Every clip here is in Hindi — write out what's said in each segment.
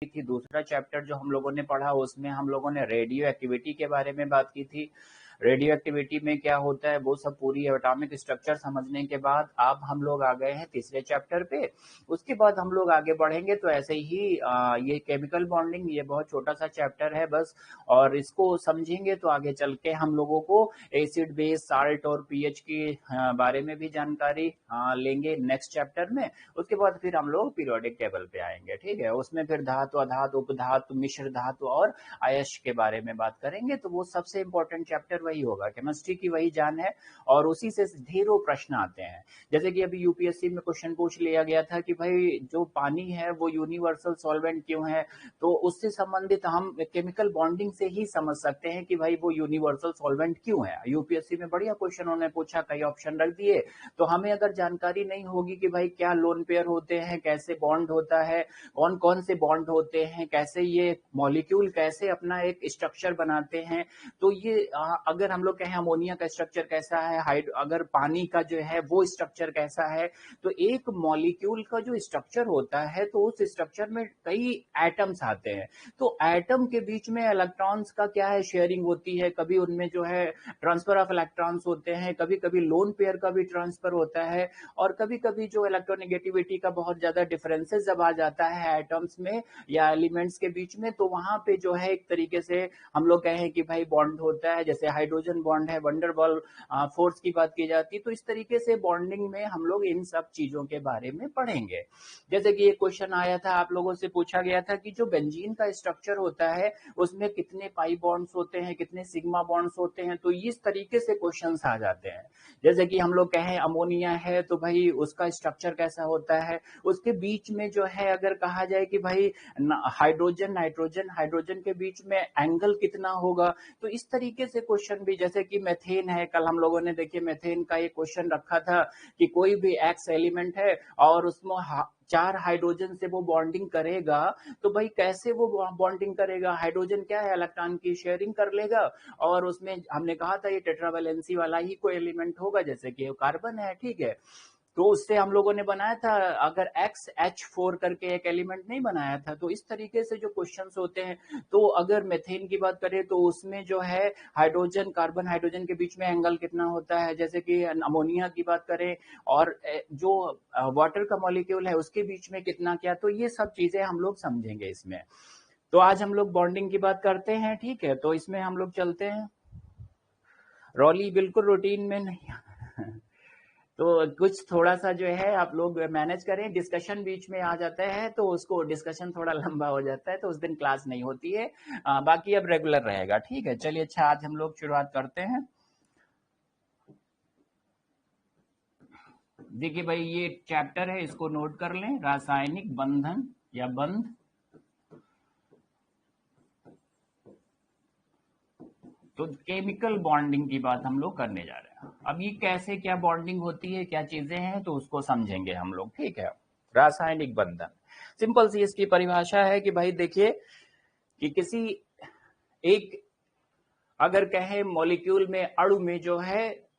थी। दूसरा चैप्टर जो हम लोगों ने पढ़ा उसमें हम लोगों ने रेडियो एक्टिविटी के बारे में बात की थी। रेडियो एक्टिविटी में क्या होता है वो सब पूरी एटॉमिक स्ट्रक्चर समझने के बाद अब हम लोग आ गए हैं तीसरे चैप्टर पे। उसके बाद हम लोग आगे बढ़ेंगे तो ऐसे ही ये केमिकल बॉन्डिंग, ये बहुत छोटा सा चैप्टर है बस, और इसको समझेंगे तो आगे चल के हम लोगों को एसिड बेस साल्ट और पीएच के बारे में भी जानकारी लेंगे नेक्स्ट चैप्टर में। उसके बाद फिर हम लोग पीरियोडिक टेबल पे आएंगे, ठीक है। उसमें फिर धातु, अधातु, उपधातु, मिश्र धातु और अयस्क के बारे में बात करेंगे। तो वो सबसे इंपॉर्टेंट चैप्टर वही होगा, केमिस्ट्री की वही जान है और उसी से ढेरों प्रश्न आते हैं। जैसे कि अभी यूपीएससी में क्वेश्चन पूछ लिया गया था कि भाई जो पानी है वो यूनिवर्सल सॉल्वेंट क्यों है, तो उससे संबंधित हम केमिकल बॉन्डिंग से ही समझ सकते हैं कि भाई वो यूनिवर्सल सॉल्वेंट क्यों है। यूपीएससी में बढ़िया क्वेश्चन उन्होंने पूछा, कई ऑप्शन रख दिए। तो हमें अगर जानकारी नहीं होगी कि भाई क्या लोन पेयर होते हैं, कैसे बॉन्ड होता है, कौन कौन से बॉन्ड होते हैं, कैसे ये मॉलिक्यूल कैसे अपना एक स्ट्रक्चर बनाते हैं, तो ये अगर हम लोग कहें अमोनिया का स्ट्रक्चर कैसा है, अगर पानी का जो है वो स्ट्रक्चर कैसा है, तो एक मॉलिक्यूल का जो स्ट्रक्चर होता है तो उस स्ट्रक्चर में कई एटम्स आते हैं। तो एटम के बीच में इलेक्ट्रॉन्स का क्या है, शेयरिंग होती है। कभी उनमें जो है ट्रांसफर ऑफ इलेक्ट्रॉन्स होते हैं, कभी कभी लोन पेयर का भी ट्रांसफर होता है, और कभी कभी जो इलेक्ट्रोनेगेटिविटी का बहुत ज्यादा डिफरेंसेस जब आ जाता है एटम्स में या एलिमेंट्स के बीच में, तो वहां पे जो है एक तरीके से हम लोग कहें कि भाई बॉन्ड होता है। जैसे हाइड्रोजन बॉन्ड है, वंडरवॉल फोर्स की बात की जाती है। तो इस तरीके से बॉन्डिंग में हम लोग इन सब चीजों के बारे में पढ़ेंगे। जैसे कि एक क्वेश्चन आया था, आप लोगों से पूछा गया था कि जो बेंजीन का स्ट्रक्चर होता है उसमें कितने पाई बॉन्ड्स होते हैं, कितने सिग्मा बॉन्ड्स होते हैं, तो इस तरीके से क्वेश्चंस आ जाते हैं। जैसे कि हम लोग कहें अमोनिया है तो भाई उसका स्ट्रक्चर कैसा होता है, उसके बीच में जो है अगर कहा जाए कि भाई हाइड्रोजन नाइट्रोजन हाइड्रोजन के बीच में एंगल कितना होगा, तो इस तरीके से क्वेश्चन भी। जैसे कि मेथेन है, कल हम लोगों ने देखिए मेथेन का एक क्वेश्चन रखा था कि कोई भी एक्स एलिमेंट है और उसमें 4 हाइड्रोजन से वो बॉन्डिंग करेगा, तो भाई कैसे वो बॉन्डिंग करेगा, हाइड्रोजन क्या है, इलेक्ट्रॉन की शेयरिंग कर लेगा, और उसमें हमने कहा था ये टेट्रावैलेंसी वाला ही कोई एलिमेंट होगा, जैसे कि कार्बन है, ठीक है। तो उससे हम लोगों ने बनाया था, अगर XH4 करके एक एलिमेंट नहीं बनाया था। तो इस तरीके से जो क्वेश्चंस होते हैं, तो अगर मेथेन की बात करें तो उसमें जो है हाइड्रोजन कार्बन हाइड्रोजन के बीच में एंगल कितना होता है, जैसे कि अमोनिया की बात करें और जो वाटर का मॉलिक्यूल है उसके बीच में कितना क्या, तो ये सब चीजें हम लोग समझेंगे इसमें। तो आज हम लोग बॉन्डिंग की बात करते हैं, ठीक है। तो इसमें हम लोग चलते हैं, रॉली बिल्कुल रूटीन में नहीं तो कुछ थोड़ा सा जो है आप लोग मैनेज करें, डिस्कशन बीच में आ जाता है तो उसको डिस्कशन थोड़ा लंबा हो जाता है, तो उस दिन क्लास नहीं होती है। बाकी अब रेगुलर रहेगा, ठीक है। चलिए अच्छा, आज हम लोग शुरुआत करते हैं। देखिए भाई ये चैप्टर है, इसको नोट कर लें, रासायनिक बंधन या बंध। तो केमिकल बॉन्डिंग की बात हम लोग करने जा रहे हैं। अब ये कैसे क्या बॉन्डिंग होती है, क्या चीजें हैं, तो उसको समझेंगे हम लोग, ठीक है। रासायनिक बंधन, सिंपल सी इसकी परिभाषा है कि भाई देखिए कि किसी एक, अगर कहें मॉलिक्यूल में, अणु में जो है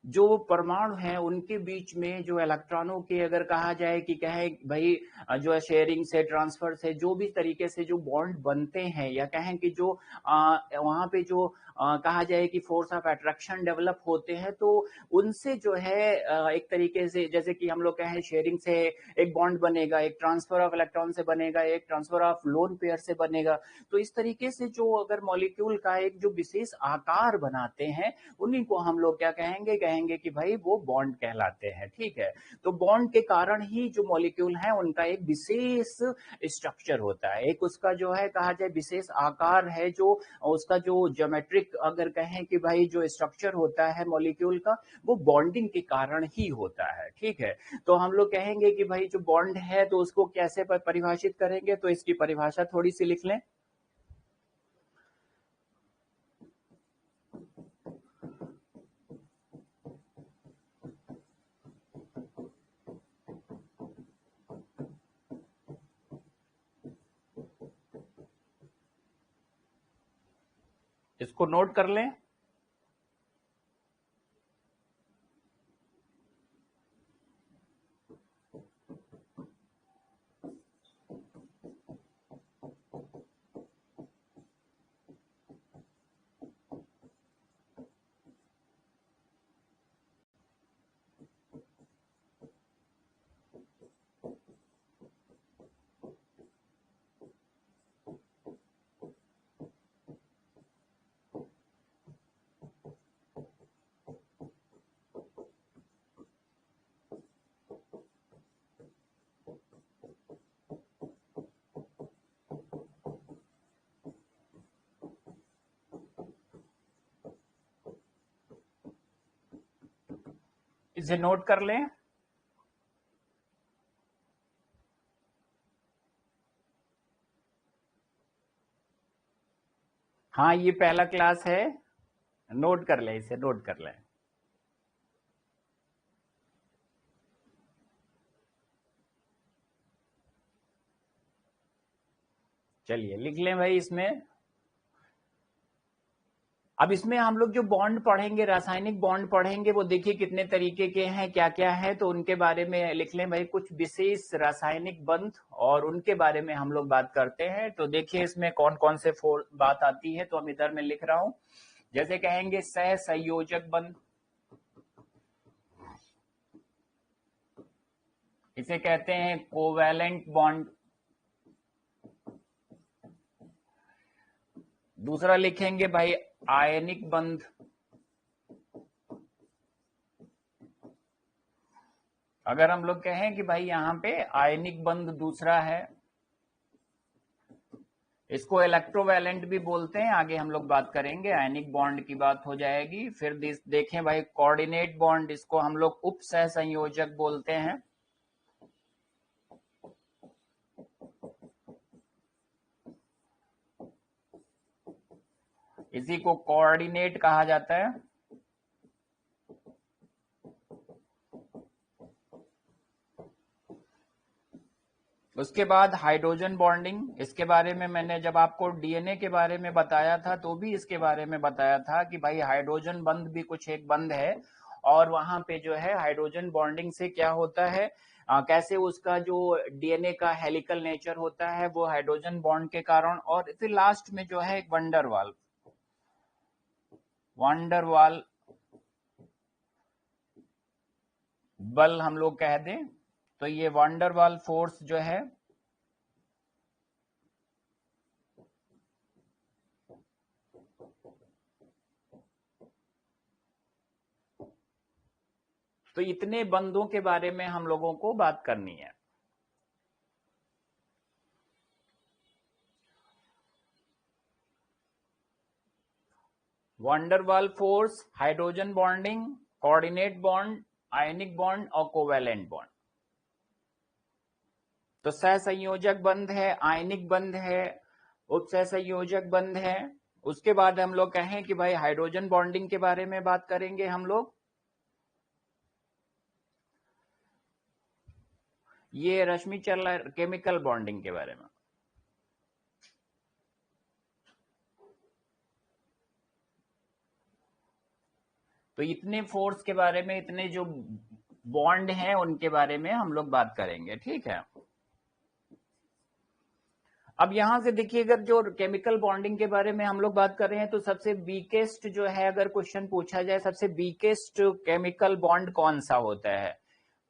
जो परमाणु हैं उनके बीच में जो इलेक्ट्रॉनों के, अगर कहा जाए कि कहे भाई जो है शेयरिंग से, ट्रांसफर से, जो भी तरीके से जो बॉन्ड बनते हैं, या कहें कि जो वहां पे जो कहा जाए कि फोर्स ऑफ अट्रैक्शन डेवलप होते हैं, तो उनसे जो है एक तरीके से, जैसे कि हम लोग कहें शेयरिंग से एक बॉन्ड बनेगा, एक ट्रांसफर ऑफ इलेक्ट्रॉन से बनेगा, एक ट्रांसफर ऑफ लोन पेयर से बनेगा। तो इस तरीके से जो अगर मॉलिक्यूल का एक जो विशेष आकार बनाते हैं, उन्हीं को हम लोग क्या कहेंगे, कहेंगे कि भाई वो बॉन्ड कहलाते हैं, ठीक है। तो बॉन्ड के कारण ही जो मॉलिक्यूल है उनका एक विशेष स्ट्रक्चर होता है, एक उसका जो है कहा जाए विशेष आकार है, जो उसका जो ज्योमेट्रिक अगर कहें कि भाई जो स्ट्रक्चर होता है मॉलिक्यूल का, वो बॉन्डिंग के कारण ही होता है, ठीक है। तो हम लोग कहेंगे कि भाई जो बॉन्ड है तो उसको कैसे परिभाषित करेंगे, तो इसकी परिभाषा थोड़ी सी लिख लें। इसको नोट कर लें। इसे नोट कर लें। हाँ, ये पहला क्लास है, नोट कर लें, इसे नोट कर लें। चलिए लिख लें भाई इसमें। अब इसमें हम लोग जो बॉन्ड पढ़ेंगे, रासायनिक बॉन्ड पढ़ेंगे, वो देखिए कितने तरीके के हैं, क्या क्या है, तो उनके बारे में लिख लें भाई। कुछ विशेष रासायनिक बंध और उनके बारे में हम लोग बात करते हैं। तो देखिए इसमें कौन कौन से बात आती है, तो हम इधर में लिख रहा हूं। जैसे कहेंगे सहसंयोजक बंध, इसे कहते हैं कोवैलेंट बॉन्ड। दूसरा लिखेंगे भाई आयनिक बंध। अगर हम लोग कहें कि भाई यहाँ पे आयनिक बंध दूसरा है, इसको इलेक्ट्रोवैलेंट भी बोलते हैं, आगे हम लोग बात करेंगे, आयनिक बॉन्ड की बात हो जाएगी। फिर देखें भाई कोऑर्डिनेट बॉन्ड, इसको हम लोग उप सहसंयोजक बोलते हैं। इसी को कोऑर्डिनेट कहा जाता है। उसके बाद हाइड्रोजन बॉन्डिंग, इसके बारे में मैंने जब आपको डीएनए के बारे में बताया था तो भी इसके बारे में बताया था कि भाई हाइड्रोजन बंध भी कुछ एक बंध है, और वहां पे जो है हाइड्रोजन बॉन्डिंग से क्या होता है, कैसे उसका जो डीएनए का हेलिकल नेचर होता है वो हाइड्रोजन बॉन्ड के कारण। और फिर लास्ट में जो है एक वंडरवाल बल हम लोग कह दें, तो ये वंडरवाल फोर्स जो है तो इतने बंधों के बारे में हम लोगों को बात करनी है। Van der Waals force, hydrogen bonding, coordinate bond, ionic bond और कोवैलेंट बॉन्ड। तो सहसंयोजक बंध है, आयनिक बंध है, उपसहसंयोजक बंध है। उसके बाद हम लोग कहें कि भाई हाइड्रोजन बॉन्डिंग के बारे में बात करेंगे हम लोग। ये रश्मि चल रहा है केमिकल बॉन्डिंग के बारे में। तो इतने फोर्स के बारे में, इतने जो बॉन्ड हैं उनके बारे में हम लोग बात करेंगे, ठीक है। अब यहां से देखिए, अगर जो केमिकल बॉन्डिंग के बारे में हम लोग बात कर रहे हैं तो सबसे वीकेस्ट जो है, अगर क्वेश्चन पूछा जाए सबसे वीकेस्ट केमिकल बॉन्ड कौन सा होता है,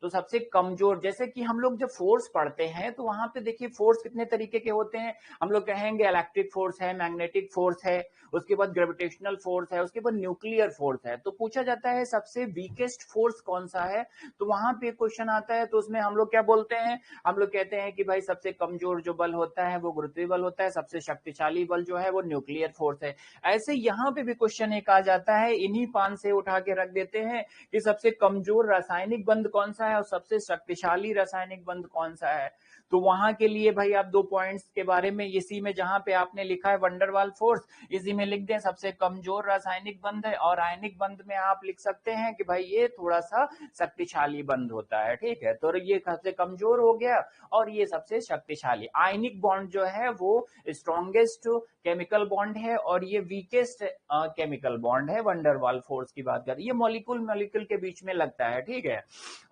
तो सबसे कमजोर, जैसे कि हम लोग जब फोर्स पढ़ते हैं तो वहां पे देखिए फोर्स कितने तरीके के होते हैं। हम लोग कहेंगे इलेक्ट्रिक फोर्स है, मैग्नेटिक फोर्स है, उसके बाद ग्रेविटेशनल फोर्स है, उसके बाद न्यूक्लियर फोर्स है। तो पूछा जाता है सबसे वीकेस्ट फोर्स कौन सा है, तो वहां पे क्वेश्चन आता है, तो उसमें हम लोग क्या बोलते हैं, हम लोग कहते हैं कि भाई सबसे कमजोर जो बल होता है वो गुरुत्वीय बल होता है, सबसे शक्तिशाली बल जो है वो न्यूक्लियर फोर्स है। ऐसे यहाँ पे भी क्वेश्चन एक आ जाता है, इन्हीं पान से उठा के रख देते हैं कि सबसे कमजोर रासायनिक बंध कौन सा है और सबसे शक्तिशाली रासायनिक बंध कौन सा है। तो वहां के लिए भाई आप 2 पॉइंट्स के बारे में, इसी में जहां पे आपने लिखा है वंडरवाल फोर्स, इसी में लिख दें सबसे कमजोर रासायनिक बंध है, और आयनिक बंध में आप लिख सकते हैं कि भाई ये थोड़ा सा शक्तिशाली बंध होता है, ठीक है। तो ये सबसे कमजोर हो गया और ये सबसे शक्तिशाली। आयनिक बॉन्ड जो है वो स्ट्रॉन्गेस्ट केमिकल बॉन्ड है और ये वीकेस्ट केमिकल बॉन्ड है। वंडरवाल फोर्स की बात करें, ये मॉलिक्यूल मॉलिक्यूल के बीच में लगता है, ठीक है।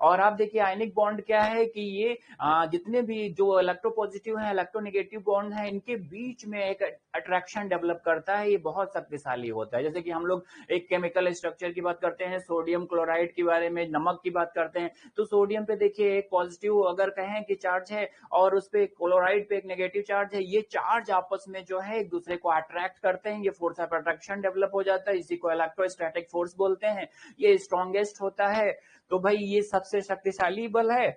और आप देखिए आयनिक बॉन्ड क्या है कि ये जितने भी जो इलेक्ट्रोपॉजिटिव है, इलेक्ट्रोनेगेटिव बॉन्ड है, इनके बीच में एक अट्रैक्शन डेवलप करता है, ये बहुत शक्तिशाली होता है। जैसे कि हम लोग एक केमिकल स्ट्रक्चर की बात करते हैं, सोडियम क्लोराइड के बारे में, नमक की बात करते हैं, तो सोडियम पे देखिए एक पॉजिटिव अगर कहें कि चार्ज है और उस पे क्लोराइड पे एक नेगेटिव चार्ज है, ये चार्ज आपस में जो है एक दूसरे को अट्रैक्ट करते हैं, ये फोर्स ऑफ अट्रैक्शन डेवलप हो जाता है, इसी को इलेक्ट्रोस्टैटिक फोर्स बोलते हैं। ये स्ट्रॉन्गेस्ट होता है। तो भाई ये सबसे शक्तिशाली बल है।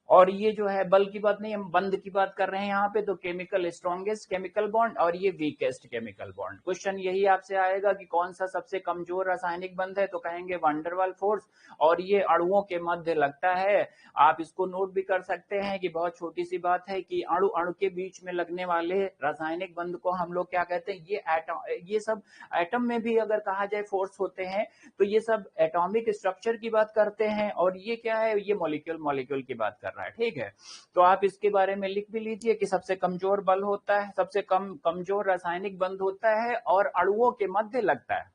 और ये जो है बल की बात नहीं, हम बंद की बात कर रहे हैं यहाँ पे, तो केमिकल स्ट्रॉन्गेस्ट केमिकल बॉन्ड और ये वीकेस्ट केमिकल बॉन्ड। क्वेश्चन यही आपसे आएगा कि कौन सा सबसे कमजोर रासायनिक बंध है, तो कहेंगे वैन डर वाल फोर्स, और ये अणुओं के मध्य लगता है। आप इसको नोट भी कर सकते हैं कि बहुत छोटी सी बात है कि अणु अणु के बीच में लगने वाले रासायनिक बंध को हम लोग क्या कहते हैं, ये एटम, ये सब एटम में भी अगर कहा जाए फोर्स होते हैं, तो ये सब एटॉमिक स्ट्रक्चर की बात करते हैं, और ये क्या है, ये मॉलिक्यूल मॉलिक्यूल की बात कर रहा है, ठीक है। तो आप इसके बारे में लिख भी लीजिए कि सबसे कमजोर बल होता है, सबसे कमजोर रासायनिक बंध होता है और अणुओं के मध्य लगता है।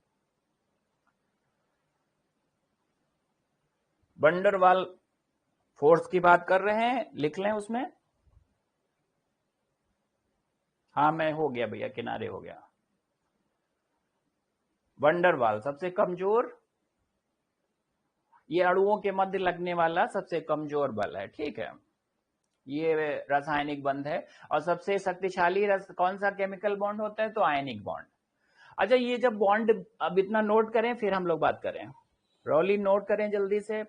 वैन डर वाल फोर्स की बात कर रहे हैं, लिख लें उसमें। हाँ मैं हो गया भैया, किनारे हो गया। वैन डर वाल सबसे कमजोर, ये अणुओं के मध्य लगने वाला सबसे कमजोर बल है, ठीक है। ये रासायनिक बंध है। और सबसे शक्तिशाली कौन सा केमिकल बॉन्ड होता है, तो आयनिक बॉन्ड। अच्छा, ये जब बॉन्ड, अब इतना नोट करें फिर हम लोग बात करें, रॉली नोट करें जल्दी से।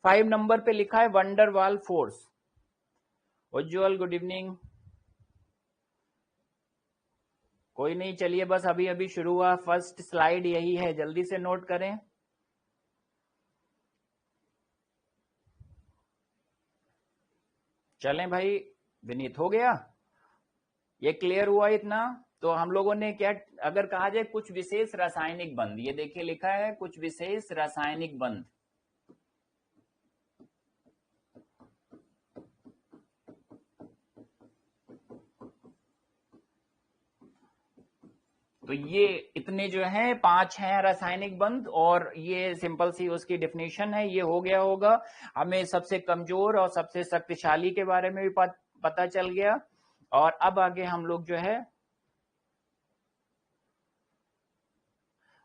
5 नंबर पे लिखा है वैन डर वाल फोर्स। उज्जवल गुड इवनिंग। कोई नहीं, चलिए बस अभी अभी शुरू हुआ, फर्स्ट स्लाइड यही है, जल्दी से नोट करें। चलें भाई, विनीत हो गया, ये क्लियर हुआ इतना। तो हम लोगों ने क्या, अगर कहा जाए कुछ विशेष रासायनिक बंध, ये देखिए लिखा है कुछ विशेष रासायनिक बंध। तो ये इतने जो है 5 हैं रासायनिक बंध, और ये सिंपल सी उसकी डेफिनेशन है, ये हो गया होगा। हमें सबसे कमजोर और सबसे शक्तिशाली के बारे में भी पता चल गया। और अब आगे हम लोग जो है,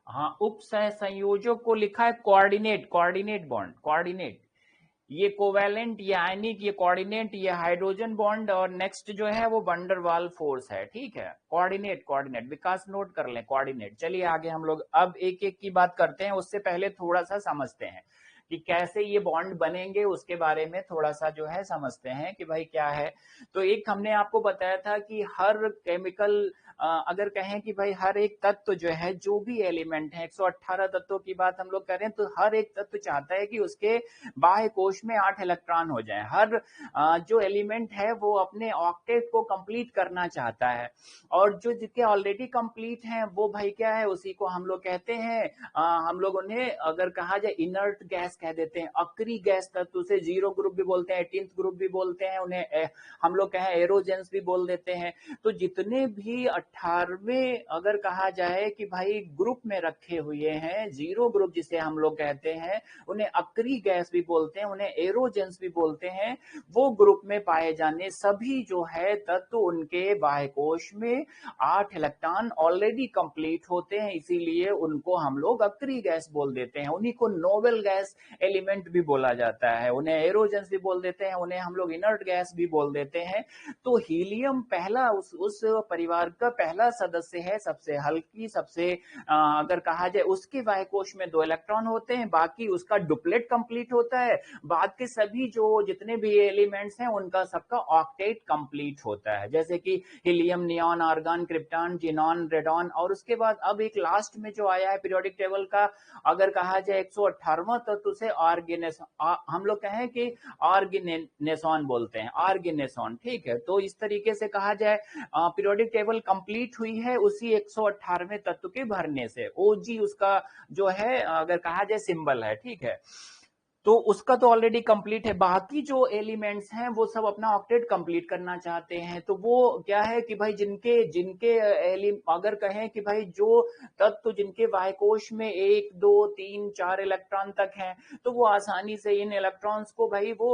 हाँ, उप सह संयोजक को लिखा है कोऑर्डिनेट, कोऑर्डिनेट बॉन्ड, कोऑर्डिनेट। ये कोवैलेंट, ये आयनिक, ये कोऑर्डिनेट, ये हाइड्रोजन बॉन्ड, और नेक्स्ट जो है वो वैन डर वाल फोर्स है, ठीक है। कोऑर्डिनेट, कोऑर्डिनेट, विकास नोट कर लें कोऑर्डिनेट। चलिए आगे हम लोग अब एक एक की बात करते हैं, उससे पहले थोड़ा सा समझते हैं कि कैसे ये बॉन्ड बनेंगे, उसके बारे में थोड़ा सा जो है समझते हैं कि भाई क्या है। तो एक हमने आपको बताया था कि हर केमिकल, अगर कहें कि भाई हर एक तत्व जो है, जो भी एलिमेंट है, 118 तत्वों की बात हम लोग करें, तो हर एक तत्व चाहता है कि उसके बाह्य कोश में 8 इलेक्ट्रॉन हो जाए। हर जो एलिमेंट है वो अपने ऑक्टेट को कंप्लीट करना चाहता है, और जो जिसके ऑलरेडी कंप्लीट हैं वो भाई क्या है, उसी को हम लोग कहते हैं, हम लोग उन्हें अगर कहा जाए इनर्ट गैस कह देते हैं, अक्रिय गैस तत्व से 0 ग्रुप भी बोलते हैं, 18th ग्रुप भी बोलते हैं उन्हें, हम लोग कहें एरोजेंस भी बोल देते हैं। तो जितने भी 18वें अगर कहा जाए कि भाई ग्रुप में रखे हुए हैं, 0 ग्रुप जिसे हम लोग कहते हैं, उन्हें अक्रिय गैस भी बोलते हैं, उन्हें एरोजेंस भी बोलते हैं। वो ग्रुप में पाए जाने सभी जो है तत्व, उनके बाह्य कोश में 8 इलेक्ट्रॉन ऑलरेडी कंप्लीट होते हैं, इसीलिए उनको हम लोग अक्रिय गैस बोल देते हैं। उन्हीं को नोबल गैस एलिमेंट भी बोला जाता है, उन्हें एरोजेंस भी बोल देते हैं, उन्हें हम लोग इनर्ट गैस भी बोल देते हैं। तो हीलियम पहला उस परिवार का पहला सदस्य है, सबसे हल्की, सबसे अगर कहा जाए उसके बाह्य कोश में 2 इलेक्ट्रॉन होते हैं, बाकी उसका डुप्लेट कंप्लीट होता है। बाद के सभी जो जितने भी एलिमेंट्स हैं उनका सबका ऑक्टेट कंप्लीट होता है, जैसे कि helium, neon, argon, krypton, xenon, radon. और उसके बाद अब एक लास्ट में जो आया है पीरियोडिक टेबल का, अगर कहा जाए 118वां तत्व से आर्गेनेसॉन, हम लोग कहें कि आर्गेनेसॉन बोलते हैं, आर्गेनेसॉन, ठीक है। तो इस तरीके से कहा जाए पीरियोडिक टेबल कंप्लीट हुई है उसी 118वें तत्व के भरने से। ओजी उसका जो है अगर कहा जाए सिंबल है, ठीक है। तो उसका तो ऑलरेडी कंप्लीट है, बाकी जो एलिमेंट्स हैं वो सब अपना ऑक्टेट कंप्लीट करना चाहते हैं। तो वो क्या है कि भाई जिनके जिनके अगर कहें कि भाई जो तत्व जिनके बाह्य कोश में 1 2 3 4 इलेक्ट्रॉन तक हैं, तो वो आसानी से इन इलेक्ट्रॉन्स को भाई वो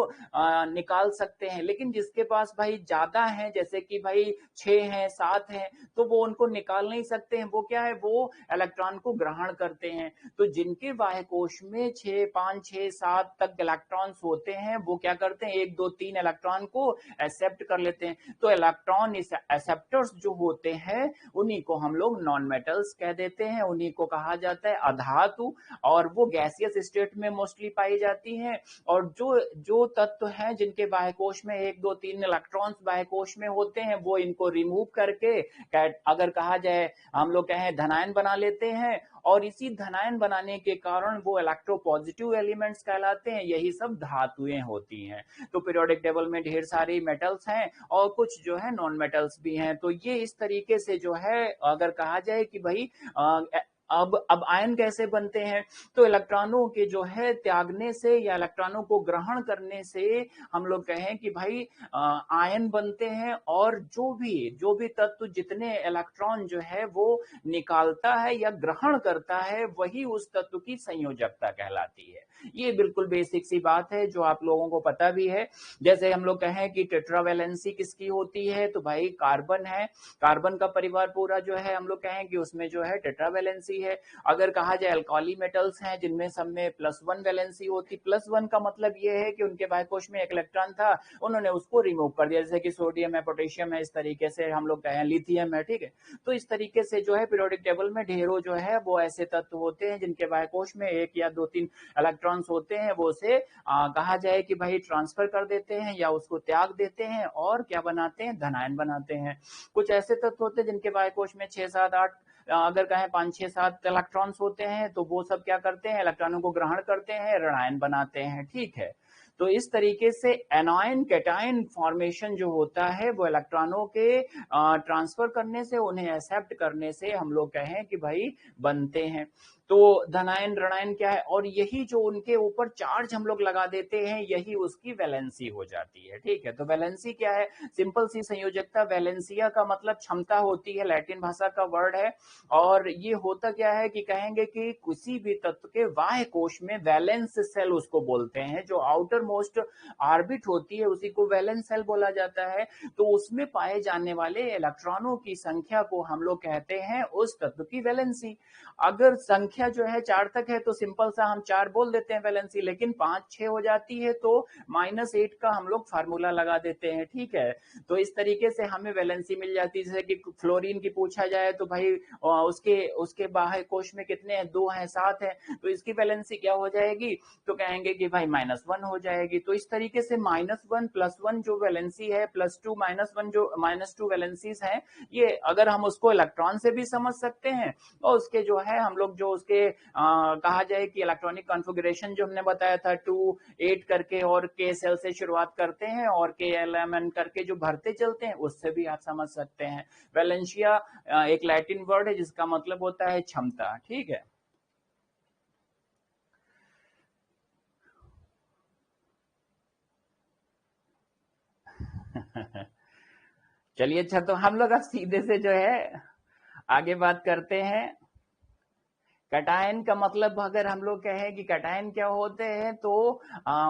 निकाल सकते हैं। लेकिन जिसके पास भाई ज्यादा है, जैसे कि भाई 6 हैं, 7 हैं, तो वो उनको निकाल नहीं सकते हैं, वो क्या है, वो इलेक्ट्रॉन को ग्रहण करते हैं। तो जिनके बाह्य कोश में 6 5 6 7 7 तक इलेक्ट्रॉन्स होते हैं वो क्या करते हैं, 1 2 3 इलेक्ट्रॉन को एक्सेप्ट कर लेते हैं। तो इलेक्ट्रॉन एक्सेप्टर्स जो होते हैं उन्हीं को हम लोग नॉन मेटल्स कह देते हैं, उन्हीं को कहा जाता है अधातु, और वो गैसियस स्टेट में मोस्टली पाई जाती हैं। और जो जो तत्व हैं जिनके बाह्य कोश में 1 2 3 इलेक्ट्रॉन्स बाह्य कोश में होते हैं वो इनको रिमूव करके अगर कहा जाए हम लोग कहें धनायन बना लेते हैं, और इसी धनायन बनाने के कारण वो इलेक्ट्रोपॉजिटिव एलिमेंट्स कहलाते हैं। यही सब धातुएं होती हैं। तो पीरियोडिक टेबल में ढेर सारी मेटल्स हैं और कुछ जो है नॉन मेटल्स भी हैं। तो ये इस तरीके से जो है अगर कहा जाए कि भाई अब आयन कैसे बनते हैं, तो इलेक्ट्रॉनों के जो है त्यागने से या इलेक्ट्रॉनों को ग्रहण करने से हम लोग कहें कि भाई आयन बनते हैं। और जो भी तत्व जितने इलेक्ट्रॉन जो है वो निकालता है या ग्रहण करता है वही उस तत्व की संयोजकता कहलाती है। ये बिल्कुल बेसिक सी बात है जो आप लोगों को पता भी है। जैसे हम लोग कहें कि टेट्रावैलेंसी किसकी होती है, तो भाई कार्बन है, कार्बन का परिवार पूरा जो है हम लोग कहें कि उसमें जो है टेट्रावैलेंसी है। अगर कहा जाए अल्काली मेटल्स हैं जिनमें सब में +1 वैलेंसी होती, +1 का मतलब ये है कि उनके बाह्य कोश में एक इलेक्ट्रॉन था, उन्होंने उसको रिमूव कर दिया, जैसे कि सोडियम है, पोटेशियम है, इस तरीके से हम लोग कहें लिथियम है, ठीक है। तो इस तरीके से जो है पीरियोडिक टेबल में ढेरों जो है वो ऐसे तत्व होते हैं जिनके बाह्य कोश में 1 या 2 3 इलेक्ट्रॉन्स होते हैं, वो उसे कहा जाए कि भाई ट्रांसफर कर देते हैं या उसको त्याग देते हैं और क्या बनाते हैं, धनायन बनाते हैं। कुछ ऐसे तत्व होते हैं जिनके बाह्य कोश में 6 7 8 अगर कहें 5 6 7 इलेक्ट्रॉन्स होते हैं, तो वो सब क्या करते हैं, इलेक्ट्रॉनों को ग्रहण करते हैं, ऋणायन बनाते हैं, ठीक है। तो इस तरीके से एनायन कैटायन फॉर्मेशन जो होता है वो इलेक्ट्रॉनों के ट्रांसफर करने से, उन्हें एक्सेप्ट करने से हम लोग कहें कि भाई बनते हैं। तो धनायन ऋणायन क्या है, और यही जो उनके ऊपर चार्ज हम लोग लगा देते हैं यही उसकी वैलेंसी हो जाती है, ठीक है। तो वैलेंसी क्या है, सिंपल सी संयोजकता, वैलेंसिया का मतलब क्षमता होती है, लैटिन भाषा का वर्ड है। और ये होता क्या है कि कहेंगे कि किसी भी तत्व के बाह्य कोश में वैलेंस सेल उसको बोलते हैं, जो आउटर मोस्ट ऑर्बिट होती है उसी को वैलेंस सेल बोला जाता है। तो उसमें पाए जाने वाले इलेक्ट्रॉनों की संख्या को हम लोग कहते हैं उस तत्व की वैलेंसी। अगर संख्या जो है 4 तक है तो सिंपल सा हम 4 बोल देते हैं वैलेंसी, लेकिन 5 6 हो जाती है तो -8 का हम लोग फार्मूला लगा देते हैं, ठीक है। तो इस तरीके से हमें वैलेंसी मिल जाती है। जैसे कि फ्लोरीन की पूछा जाए तो भाई उसके उसके बाह्य कोश में कितने हैं, 2 हैं, 7 है, तो इसकी वैलेंसी क्या हो जाएगी, तो कहेंगे कि भाई -1 हो जाएगी। तो इस तरीके से -1 +1 जो वैलेंसी है, +2 -1 जो -2 वैलेंसीज है, ये अगर हम उसको इलेक्ट्रॉन से भी समझ सकते हैं, और उसके जो है हम लोग जो उसके कहा जाए कि इलेक्ट्रॉनिक कॉन्फ़िगरेशन जो हमने बताया था 2 8 करके और k सेल से शुरुआत करते हैं और k एलिमेंट करके जो भरते चलते हैं, उससे भी आप समझ सकते हैं। वैलेंशिया एक लैटिन वर्ड है जिसका मतलब होता है क्षमता, ठीक है। चलिए, अच्छा, तो हम लोग अब सीधे से जो है आगे बात करते हैं। कैटायन का मतलब अगर हम लोग कहें कि कैटायन क्या होते हैं, तो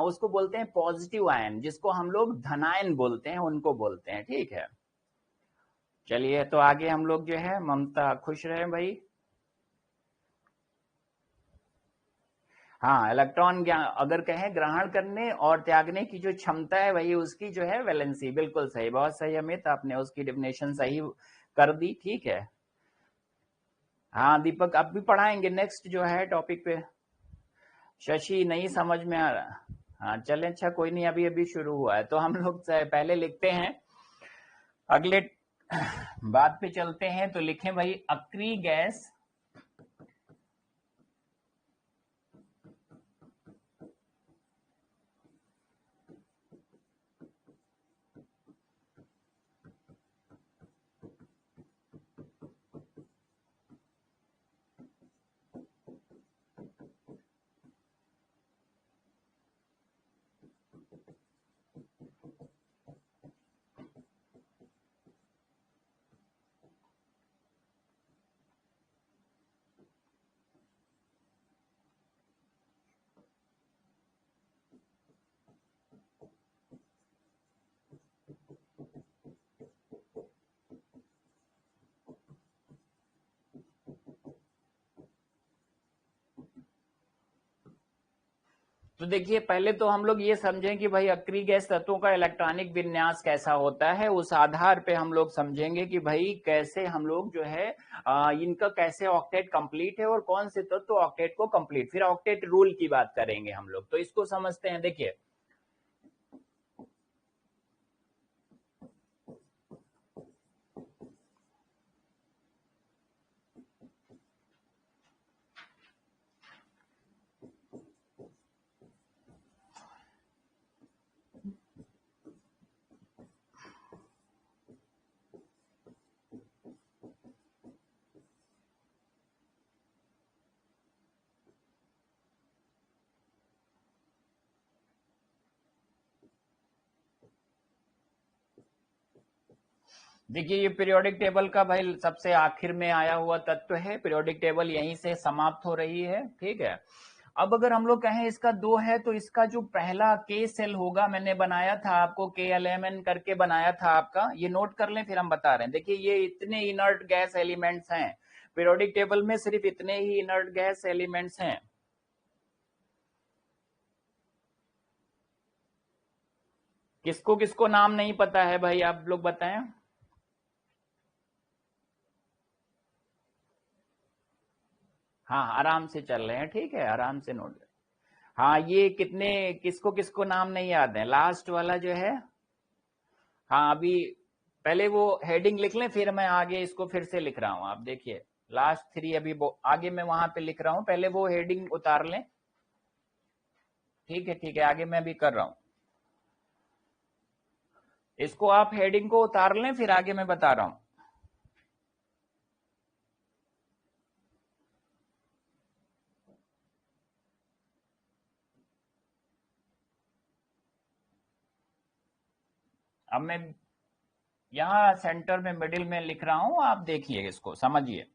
उसको बोलते हैं पॉजिटिव आयन, जिसको हम लोग धनायन बोलते हैं, उनको बोलते हैं, ठीक है। चलिए, तो आगे हम लोग जो है, ममता खुश रहे भाई। हाँ, इलेक्ट्रॉन अगर कहें ग्रहण करने और त्यागने की जो क्षमता है वही उसकी जो है वैलेंसी। बिल्कुल सही, बहुत सही अमित, आपने उसकी डेफिनेशन सही कर दी, ठीक है। हाँ दीपक, अब भी पढ़ाएंगे नेक्स्ट जो है टॉपिक पे। शशि नहीं समझ में आ रहा। हाँ चलें, अच्छा कोई नहीं, अभी अभी शुरू हुआ है तो हम लोग पहले लिखते हैं, अगले बात पे चलते हैं। तो लिखें भाई, अक्री गैस तो देखिए पहले तो हम लोग ये समझें कि भाई अक्रिय गैस तत्वों का इलेक्ट्रॉनिक विन्यास कैसा होता है, उस आधार पे हम लोग समझेंगे कि भाई कैसे हम लोग जो है इनका कैसे ऑक्टेट कंप्लीट है और कौन से तत्व ऑक्टेट को कंप्लीट, फिर ऑक्टेट रूल की बात करेंगे हम लोग। तो इसको समझते हैं। देखिए देखिए ये पीरियोडिक टेबल का भाई सबसे आखिर में आया हुआ तत्व है। पीरियोडिक टेबल यहीं से समाप्त हो रही है, ठीक है। अब अगर हम लोग कहें इसका दो है, तो इसका जो पहला के सेल होगा, मैंने बनाया था आपको के एल एम एन करके बनाया था आपका, ये नोट कर लें फिर हम बता रहे हैं। देखिए ये इतने इनर्ट गैस एलिमेंट्स हैं पीरियोडिक टेबल में, सिर्फ इतने ही इनर्ट गैस एलिमेंट्स हैं। किसको किसको नाम नहीं पता है भाई, आप लोग बताएं। हाँ आराम से चल रहे हैं, ठीक है, आराम से नोट। हाँ ये कितने, किसको किसको नाम नहीं याद है, लास्ट वाला जो है। हाँ अभी पहले वो हेडिंग लिख लें, फिर मैं आगे इसको फिर से लिख रहा हूँ। आप देखिए लास्ट थ्री अभी आगे मैं वहां पे लिख रहा हूँ, पहले वो हेडिंग उतार लें। ठीक है ठीक है, आगे मैं भी कर रहा हूँ। इसको आप हेडिंग को उतार लें, फिर आगे मैं बता रहा हूँ। अब मैं यहाँ सेंटर में मिडिल में लिख रहा हूँ, आप देखिए इसको समझिए।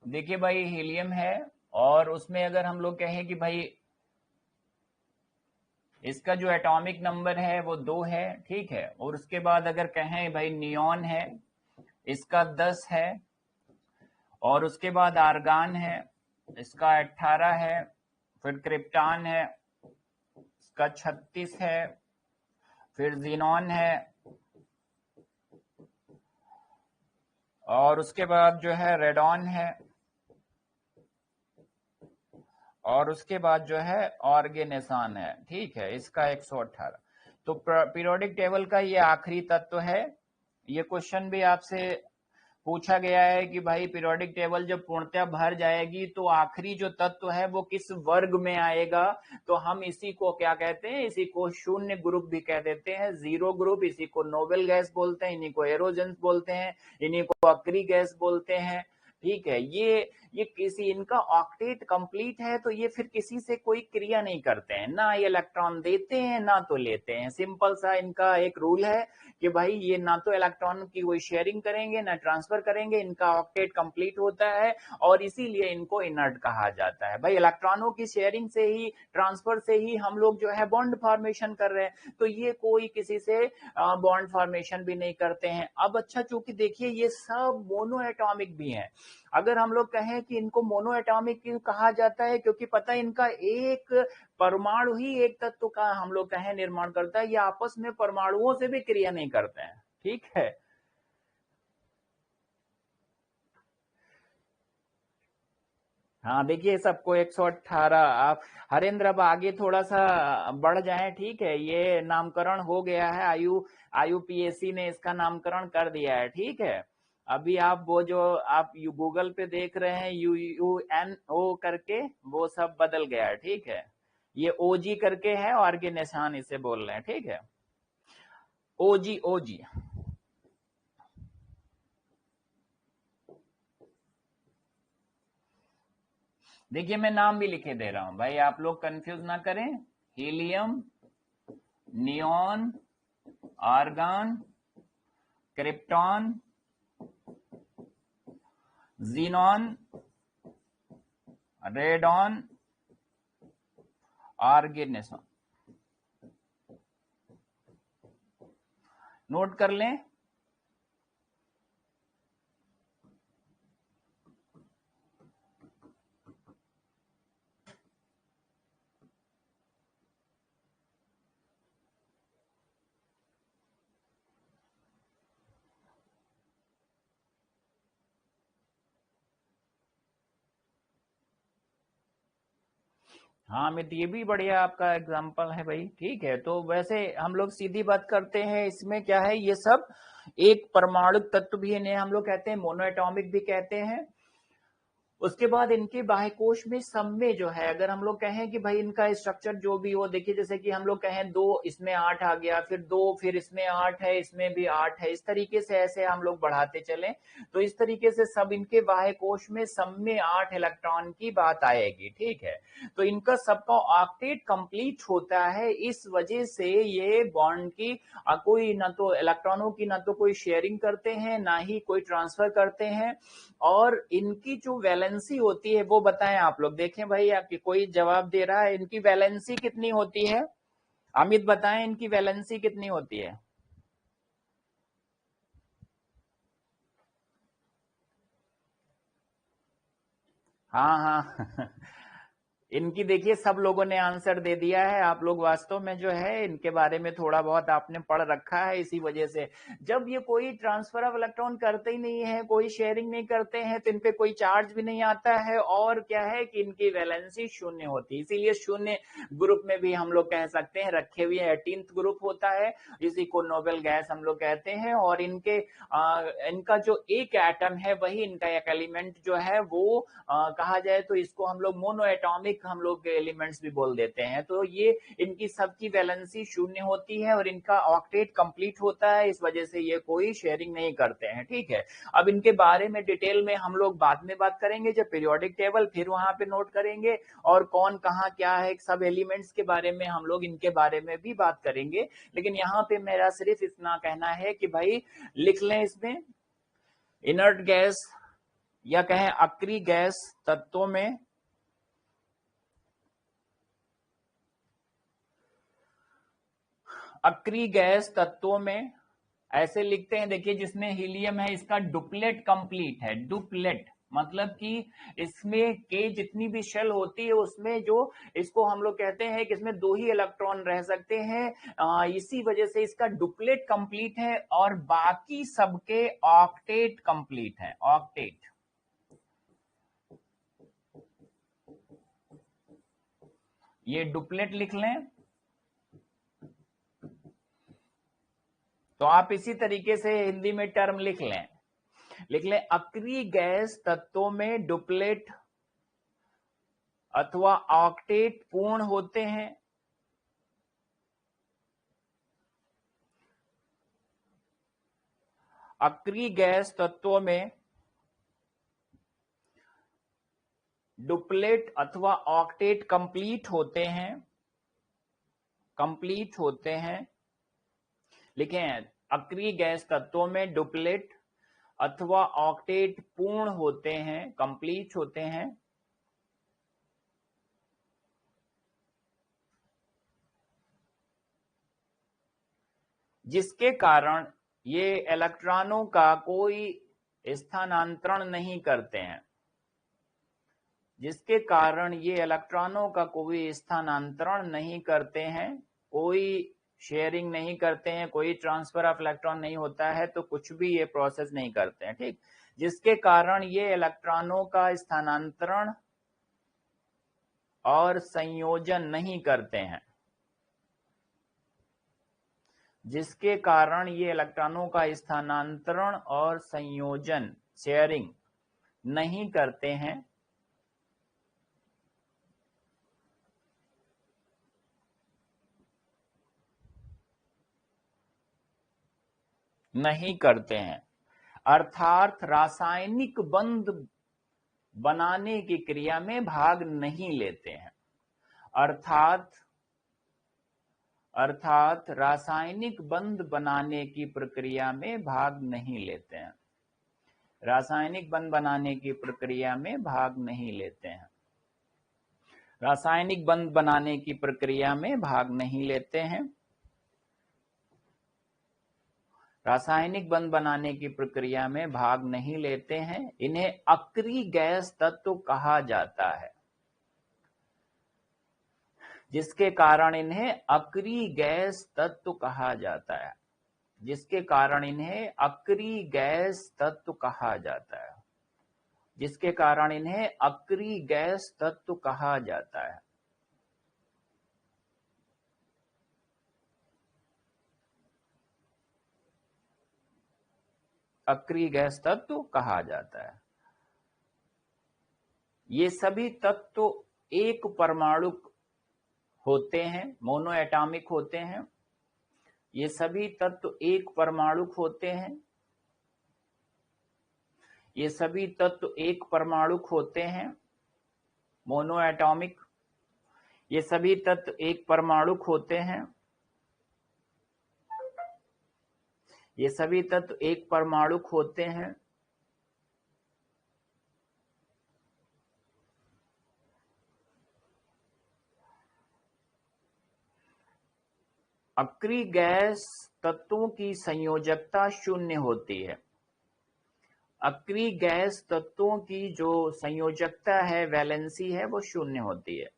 देखिए भाई हीलियम है, और उसमें अगर हम लोग कहें कि भाई इसका जो एटॉमिक नंबर है वो 2 है, ठीक है। और उसके बाद अगर कहें भाई नियॉन है, इसका 10 है। और उसके बाद आर्गान है, इसका 18 है। फिर क्रिप्टॉन है, इसका 36 है। फिर जीनॉन है, और उसके बाद जो है रेडॉन है, और उसके बाद जो है ऑर्गेनेसान है, ठीक है, इसका 118। तो पीरियोडिक टेबल का ये आखिरी तत्व है। ये क्वेश्चन भी आपसे पूछा गया है कि भाई पीरियोडिक टेबल जब पूर्णतः भर जाएगी तो आखिरी जो तत्व है वो किस वर्ग में आएगा। तो हम इसी को क्या कहते हैं, इसी को शून्य ग्रुप भी कह देते हैं, जीरो ग्रुप। इसी को नोबेल गैस बोलते हैं, इन्हीं को एरोजेंस बोलते हैं, इन्हीं को अक्री गैस बोलते हैं, ठीक है। ये किसी, इनका ऑक्टेट कंप्लीट है तो ये फिर किसी से कोई क्रिया नहीं करते हैं, ना ये इलेक्ट्रॉन देते हैं ना तो लेते हैं। सिंपल सा इनका एक रूल है कि भाई ये ना तो इलेक्ट्रॉन की कोई शेयरिंग करेंगे ना ट्रांसफर करेंगे, इनका ऑक्टेट कंप्लीट होता है, और इसीलिए इनको इनर्ट कहा जाता है। भाई इलेक्ट्रॉनों की शेयरिंग से ही, ट्रांसफर से ही हम लोग जो है बॉन्ड फॉर्मेशन कर रहे हैं, तो ये कोई किसी से बॉन्ड फॉर्मेशन भी नहीं करते हैं। अब अच्छा, चूंकि देखिए ये सब मोनो एटॉमिक भी हैं। अगर हम लोग कहें कि इनको मोनो एटॉमिक क्यों कहा जाता है, क्योंकि पता है इनका एक परमाणु ही एक तत्व का हम लोग कहें निर्माण करता है, ये आपस में परमाणुओं से भी क्रिया नहीं करते हैं, ठीक है। हाँ देखिए सबको 118। आप हरेंद्र अब आगे थोड़ा सा बढ़ जाएं, ठीक है। ये नामकरण हो गया है, आईयूपीएसी ने इसका नामकरण कर दिया है, ठीक है। अभी आप वो जो आप गूगल पे देख रहे हैं UUNO करके, वो सब बदल गया है, ठीक है। ये ओजी करके है, और के निशान इसे बोल रहे हैं, ठीक है। ओजी ओजी। देखिए मैं नाम भी लिखे दे रहा हूं भाई, आप लोग कंफ्यूज ना करें। Helium, neon, argon, krypton, xenon, radon, oganesson. Note कर लें। हाँ अमित, ये भी बढ़िया आपका एग्जाम्पल है भाई। ठीक है, तो वैसे हम लोग सीधी बात करते हैं, इसमें क्या है, ये सब एक परमाणु तत्व भी इन्हें हम लोग कहते हैं, मोनो एटॉमिक भी कहते हैं। उसके बाद इनके बाह्य कोश में सब में जो है, अगर हम लोग कहें कि भाई इनका स्ट्रक्चर जो भी हो, देखिए जैसे कि हम लोग कहें 2 इसमें 8 आ गया, फिर 2 फिर इसमें 8 है, इसमें भी 8 है, इस तरीके से ऐसे हम लोग बढ़ाते चलें तो इस तरीके से सब इनके बाह्य कोश में सब में 8 इलेक्ट्रॉन की बात आएगी। ठीक है, तो इनका सबका ऑक्टेट कंप्लीट होता है, इस वजह से ये बॉन्ड की कोई ना तो इलेक्ट्रॉनों की ना तो कोई शेयरिंग करते हैं, ना ही कोई ट्रांसफर करते हैं। और इनकी जो वैलेंसी होती है वो बताएं आप लोग, देखें भाई आपकी कोई जवाब दे रहा है, इनकी वैलेंसी कितनी होती है? अमित बताएं इनकी वैलेंसी कितनी होती है? हाँ हाँ इनकी देखिए सब लोगों ने आंसर दे दिया है। आप लोग वास्तव में जो है इनके बारे में थोड़ा बहुत आपने पढ़ रखा है, इसी वजह से जब ये कोई ट्रांसफर ऑफ इलेक्ट्रॉन करते ही नहीं है, कोई शेयरिंग नहीं करते हैं, तो इन पे कोई चार्ज भी नहीं आता है, और क्या है कि इनकी वैलेंसी शून्य होती है। इसीलिए शून्य ग्रुप में भी हम लोग कह सकते हैं रखे हुए 18th ग्रुप होता है, इसी को नोबेल गैस हम लोग कहते हैं। और इनके इनका जो एक एटम है वही इनका एक एलिमेंट जो है वो कहा जाए तो इसको हम लोग मोनो एटॉमिक हम लोग एलिमेंट्स भी बोल देते हैं। तो ये इनकी सबकी वैलेंसी शून्य होती है और इनका ऑक्टेट कंप्लीट होता है, इस वजह से ये कोई शेयरिंग नहीं करते हैं। ठीक है, अब इनके बारे में डिटेल में हम लोग बाद में बात करेंगे, जब पीरियोडिक टेबल फिर वहां पे नोट करेंगे, और कौन कहाँ क्या है सब एलिमेंट्स के बारे में हम लोग इनके बारे में भी बात करेंगे। लेकिन यहाँ पे मेरा सिर्फ इतना कहना है कि भाई लिख लें इसमें, इनर्ट गैस या कहें अक्रिय गैस तत्वों में अक्रिय गैस तत्वों में ऐसे लिखते हैं, देखिए जिसमें हीलियम है इसका डुप्लेट कंप्लीट है। डुप्लेट मतलब कि इसमें के जितनी भी शेल होती है उसमें जो इसको हम लोग कहते हैं कि इसमें 2 ही इलेक्ट्रॉन रह सकते हैं, इसी वजह से इसका डुप्लेट कंप्लीट है, और बाकी सबके ऑक्टेट कंप्लीट है। ऑक्टेट, ये डुप्लेट लिख लें। तो आप इसी तरीके से हिंदी में टर्म लिख लें अक्रिय गैस तत्वों में डुप्लेट अथवा ऑक्टेट पूर्ण होते हैं। अक्रिय गैस तत्वों में डुप्लेट अथवा ऑक्टेट कंप्लीट होते हैं। कंप्लीट होते हैं, लिखें अक्रिय गैस तत्वों में डुप्लेट अथवा ऑक्टेट पूर्ण होते हैं, कंप्लीट होते हैं, जिसके कारण ये इलेक्ट्रॉनों का कोई स्थानांतरण नहीं करते हैं। जिसके कारण ये इलेक्ट्रॉनों का कोई स्थानांतरण नहीं करते हैं, कोई शेयरिंग नहीं करते हैं, कोई ट्रांसफर ऑफ इलेक्ट्रॉन नहीं होता है, तो कुछ भी ये प्रोसेस नहीं करते हैं। ठीक, जिसके कारण ये इलेक्ट्रॉनों का स्थानांतरण और संयोजन नहीं करते हैं। जिसके कारण ये इलेक्ट्रॉनों का स्थानांतरण और संयोजन, शेयरिंग नहीं करते हैं। नहीं करते हैं अर्थात रासायनिक बंध बनाने की क्रिया में भाग नहीं लेते हैं। अर्थात रासायनिक बंध बनाने की प्रक्रिया में भाग नहीं लेते हैं। रासायनिक बंध बनाने की प्रक्रिया में भाग नहीं लेते हैं। रासायनिक बंध बनाने की प्रक्रिया में भाग नहीं लेते हैं। रासायनिक बंध बनाने की प्रक्रिया में भाग नहीं लेते हैं। इन्हें अक्रिय गैस तत्व कहा जाता है, जिसके कारण इन्हें अक्रिय गैस तत्व कहा जाता है। जिसके कारण इन्हें अक्रिय गैस तत्व कहा जाता है। जिसके कारण इन्हें अक्रिय गैस तत्व कहा जाता है। अक्रिय गैस तत्व कहा जाता है। ये सभी तत्व एक परमाणुक होते हैं, मोनो एटॉमिक होते हैं। ये सभी तत्व एक परमाणुक होते हैं। ये सभी तत्व एक परमाणुक होते हैं, मोनो एटॉमिक। ये सभी तत्व एक परमाणुक होते हैं। ये सभी तत्व एक परमाणुक होते हैं। अक्रिय गैस तत्वों की संयोजकता शून्य होती है। अक्रिय गैस तत्वों की जो संयोजकता है, वैलेंसी है, वो शून्य होती है।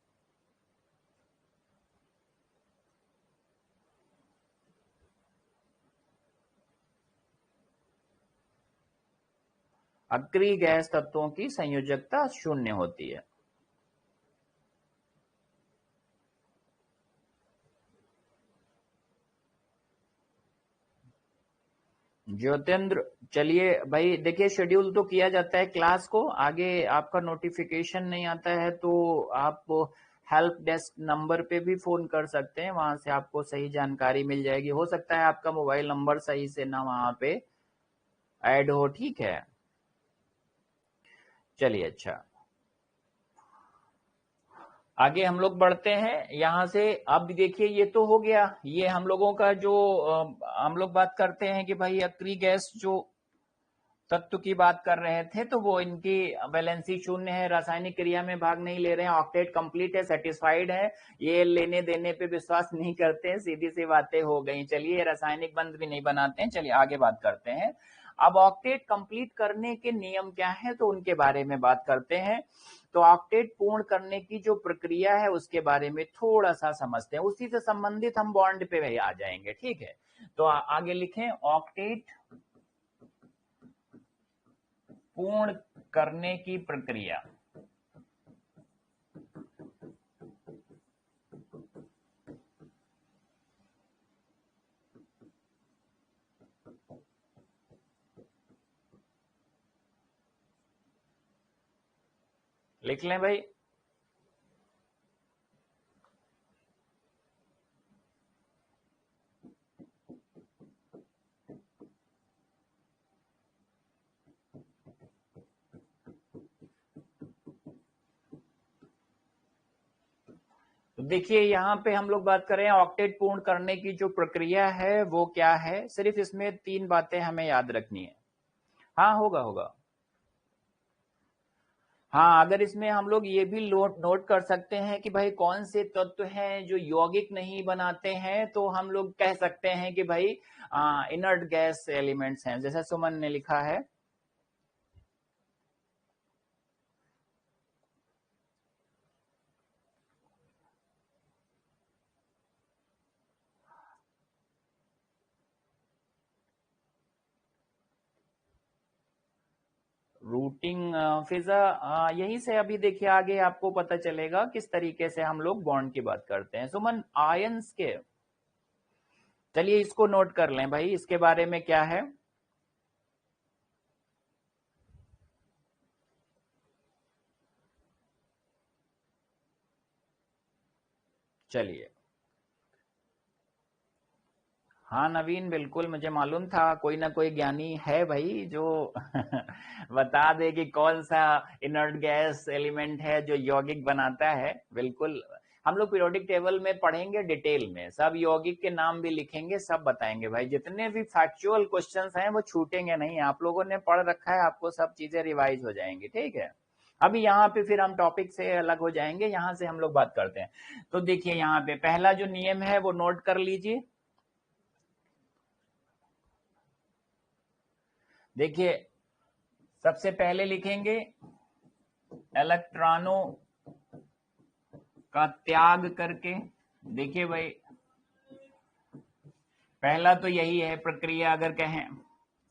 अक्रिय गैस तत्वों की संयोजकता शून्य होती है। ज्योतिन्द्र, चलिए भाई, देखिए शेड्यूल तो किया जाता है क्लास को, आगे आपका नोटिफिकेशन नहीं आता है तो आप हेल्प डेस्क नंबर पे भी फोन कर सकते हैं, वहां से आपको सही जानकारी मिल जाएगी। हो सकता है आपका मोबाइल नंबर सही से ना वहां पे ऐड हो, ठीक है। चलिए, अच्छा, आगे हम लोग बढ़ते हैं यहां से। अब देखिए, ये तो हो गया, ये हम लोगों का जो हम लोग बात करते हैं कि भाई अक्रिय गैस जो तत्व की बात कर रहे थे, तो वो इनकी वैलेंसी शून्य है, रासायनिक क्रिया में भाग नहीं ले रहे हैं, ऑक्टेट कंप्लीट है, सेटिस्फाइड है, ये लेने देने पे विश्वास नहीं करते हैं, सीधी सी बातें हो गई। चलिए, रासायनिक बंध भी नहीं बनाते हैं। चलिए आगे बात करते हैं। अब ऑक्टेट कंप्लीट करने के नियम क्या है, तो उनके बारे में बात करते हैं। तो ऑक्टेट पूर्ण करने की जो प्रक्रिया है उसके बारे में थोड़ा सा समझते हैं, उसी से संबंधित हम बॉन्ड पे आ जाएंगे, ठीक है। तो आगे लिखें, ऑक्टेट पूर्ण करने की प्रक्रिया। लिख लें भाई। तो देखिए, यहाँ पे हम लोग बात कर रहे हैं ऑक्टेट पूर्ण करने की जो प्रक्रिया है वो क्या है। सिर्फ इसमें 3 बातें हमें याद रखनी है। हाँ, होगा होगा। हाँ, अगर इसमें हम लोग ये भी नोट कर सकते हैं कि भाई कौन से तत्व हैं जो यौगिक नहीं बनाते हैं, तो हम लोग कह सकते हैं कि भाई इनर्ट गैस एलिमेंट्स हैं, जैसे सुमन ने लिखा है। रूटिंग फिजा, यहीं से अभी देखिए आगे आपको पता चलेगा किस तरीके से हम लोग बॉन्ड की बात करते हैं। सुमन, आयंस के, चलिए इसको नोट कर लें भाई, इसके बारे में क्या है। चलिए, हाँ नवीन, बिल्कुल मुझे मालूम था कोई ना कोई ज्ञानी है भाई जो बता दे कि कौन सा इनर्ट गैस एलिमेंट है जो यौगिक बनाता है। बिल्कुल, हम लोग पीरियोडिक टेबल में पढ़ेंगे डिटेल में, सब यौगिक के नाम भी लिखेंगे, सब बताएंगे भाई। जितने भी फैक्चुअल क्वेश्चंस हैं वो छूटेंगे नहीं, आप लोगों ने पढ़ रखा है, आपको सब चीजें रिवाइज हो जाएंगी, ठीक है। अभी यहाँ पे फिर हम टॉपिक से अलग हो जाएंगे, यहाँ से हम लोग बात करते हैं। तो देखिए, यहाँ पे पहला जो नियम है वो नोट कर लीजिए। देखिए, सबसे पहले लिखेंगे इलेक्ट्रॉनों का त्याग करके। देखिए भाई, पहला तो यही है प्रक्रिया, अगर कहें।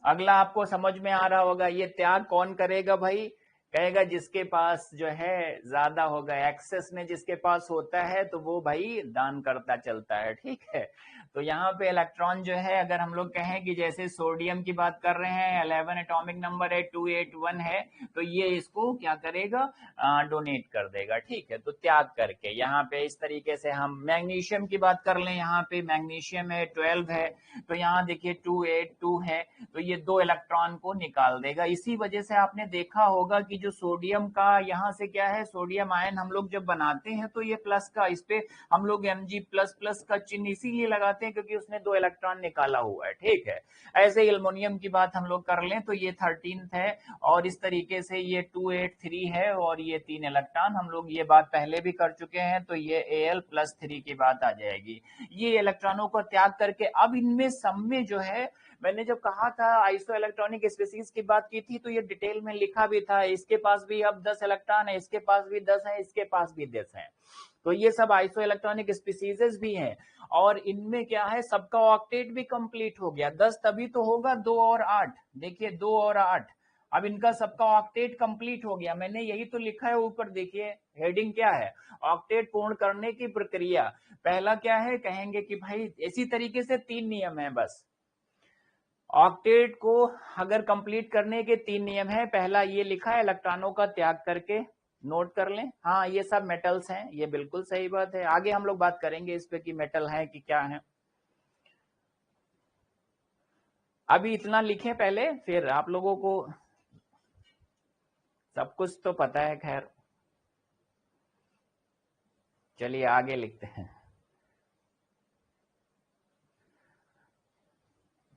अगला आपको समझ में आ रहा होगा, ये त्याग कौन करेगा भाई, कहेगा जिसके पास जो है ज्यादा होगा, एक्सेस में जिसके पास होता है तो वो भाई दान करता चलता है, ठीक है। तो यहाँ पे इलेक्ट्रॉन जो है, अगर हम लोग कहें कि जैसे सोडियम की बात कर रहे हैं, 11 एटॉमिक नंबर है, 281 है, तो ये इसको क्या करेगा, डोनेट कर देगा, ठीक है। तो त्याग करके यहाँ पे इस तरीके से हम मैग्नीशियम की बात कर लें, यहाँ पे मैग्नीशियम है 12 है, तो यहाँ देखिए 282 है, तो ये 2 इलेक्ट्रॉन को निकाल देगा। इसी वजह से आपने देखा होगा कि जो सोडियम का यहाँ से क्या है, सोडियम आयन हम लोग जब बनाते हैं तो ये प्लस का, इस पे हम लोग Mg प्लस प्लस का चिन्ह इसीलिए लगाते हैं क्योंकि उसने 2 इलेक्ट्रॉन निकाला हुआ है, ठीक है। ऐसे ही एल्युमिनियम की बात हम लोग कर लें तो ये 13th है, और इस तरीके से ये 283 है, और ये 3 इलेक्ट्रॉन, हम लोग ये बात पहले भी कर चुके हैं, तो ये Al+3 की बात आ जाएगी। ये इलेक्ट्रॉनों को त्याग करके अब इनमें सब में जो है, मैंने जब कहा था आइसो इलेक्ट्रॉनिक स्पीसीज की बात की थी तो ये डिटेल में लिखा भी था, इसके पास भी अब 10 इलेक्ट्रॉन है, इसके पास भी 10 है, इसके पास भी 10 है, तो ये सब आइसो इलेक्ट्रॉनिक स्पीसीज भी हैं। और इनमें क्या है, सबका ऑक्टेट भी कंप्लीट हो गया, 10 तभी तो होगा, 2 और 8, देखिए 2 और 8, अब इनका सबका ऑक्टेट कंप्लीट हो गया। मैंने यही तो लिखा है ऊपर, देखिए हेडिंग क्या है, ऑक्टेट पूर्ण करने की प्रक्रिया। पहला क्या है, कहेंगे कि भाई इसी तरीके से 3 नियम है बस, ऑक्टेट को अगर कंप्लीट करने के 3 नियम है। पहला ये लिखा है, इलेक्ट्रॉनों का त्याग करके, नोट कर लें। हाँ, ये सब मेटल्स हैं, ये बिल्कुल सही बात है, आगे हम लोग बात करेंगे इस पे कि मेटल है कि क्या है। अभी इतना लिखें पहले, फिर आप लोगों को सब कुछ तो पता है, खैर चलिए आगे लिखते हैं।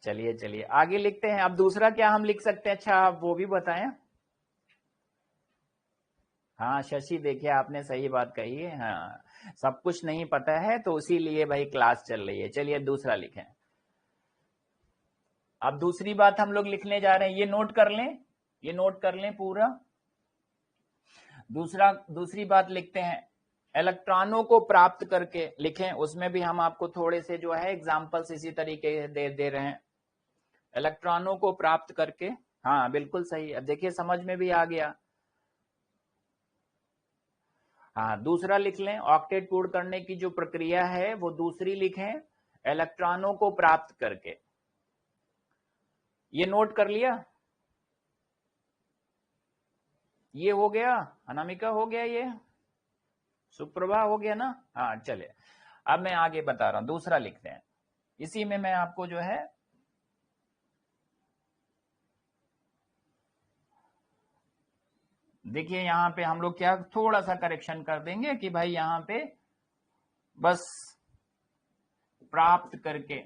चलिए चलिए आगे लिखते हैं। अब दूसरा क्या हम लिख सकते हैं, अच्छा आप वो भी बताएं। हाँ शशि, देखिए आपने सही बात कही है, हाँ सब कुछ नहीं पता है तो इसीलिए भाई क्लास चल रही है। चलिए दूसरा लिखें। अब दूसरी बात हम लोग लिखने जा रहे हैं, ये नोट कर लें, ये नोट कर लें पूरा। दूसरी बात लिखते हैं, इलेक्ट्रॉनों को प्राप्त करके लिखें, उसमें भी हम आपको थोड़े से जो है एग्जांपल्स इसी तरीके दे रहे हैं। इलेक्ट्रॉनों को प्राप्त करके, हाँ बिल्कुल सही, अब देखिए समझ में भी आ गया। हाँ दूसरा लिख लें, ऑक्टेट पूर्ण करने की जो प्रक्रिया है वो दूसरी लिखें, इलेक्ट्रॉनों को प्राप्त करके। ये नोट कर लिया, ये हो गया, अनामिका हो गया, ये सुप्रभा हो गया ना। हाँ चलिए अब मैं आगे बता रहा हूं, दूसरा लिखते हैं। इसी में मैं आपको जो है, देखिए यहाँ पे हम लोग क्या थोड़ा सा करेक्शन कर देंगे कि भाई यहाँ पे बस प्राप्त करके,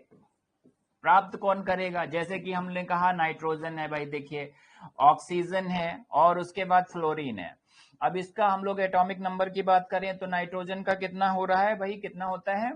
प्राप्त कौन करेगा, जैसे कि हमने कहा नाइट्रोजन है भाई, देखिए ऑक्सीजन है और उसके बाद फ्लोरीन है। अब इसका हम लोग एटॉमिक नंबर की बात करें तो नाइट्रोजन का कितना हो रहा है भाई, कितना होता है,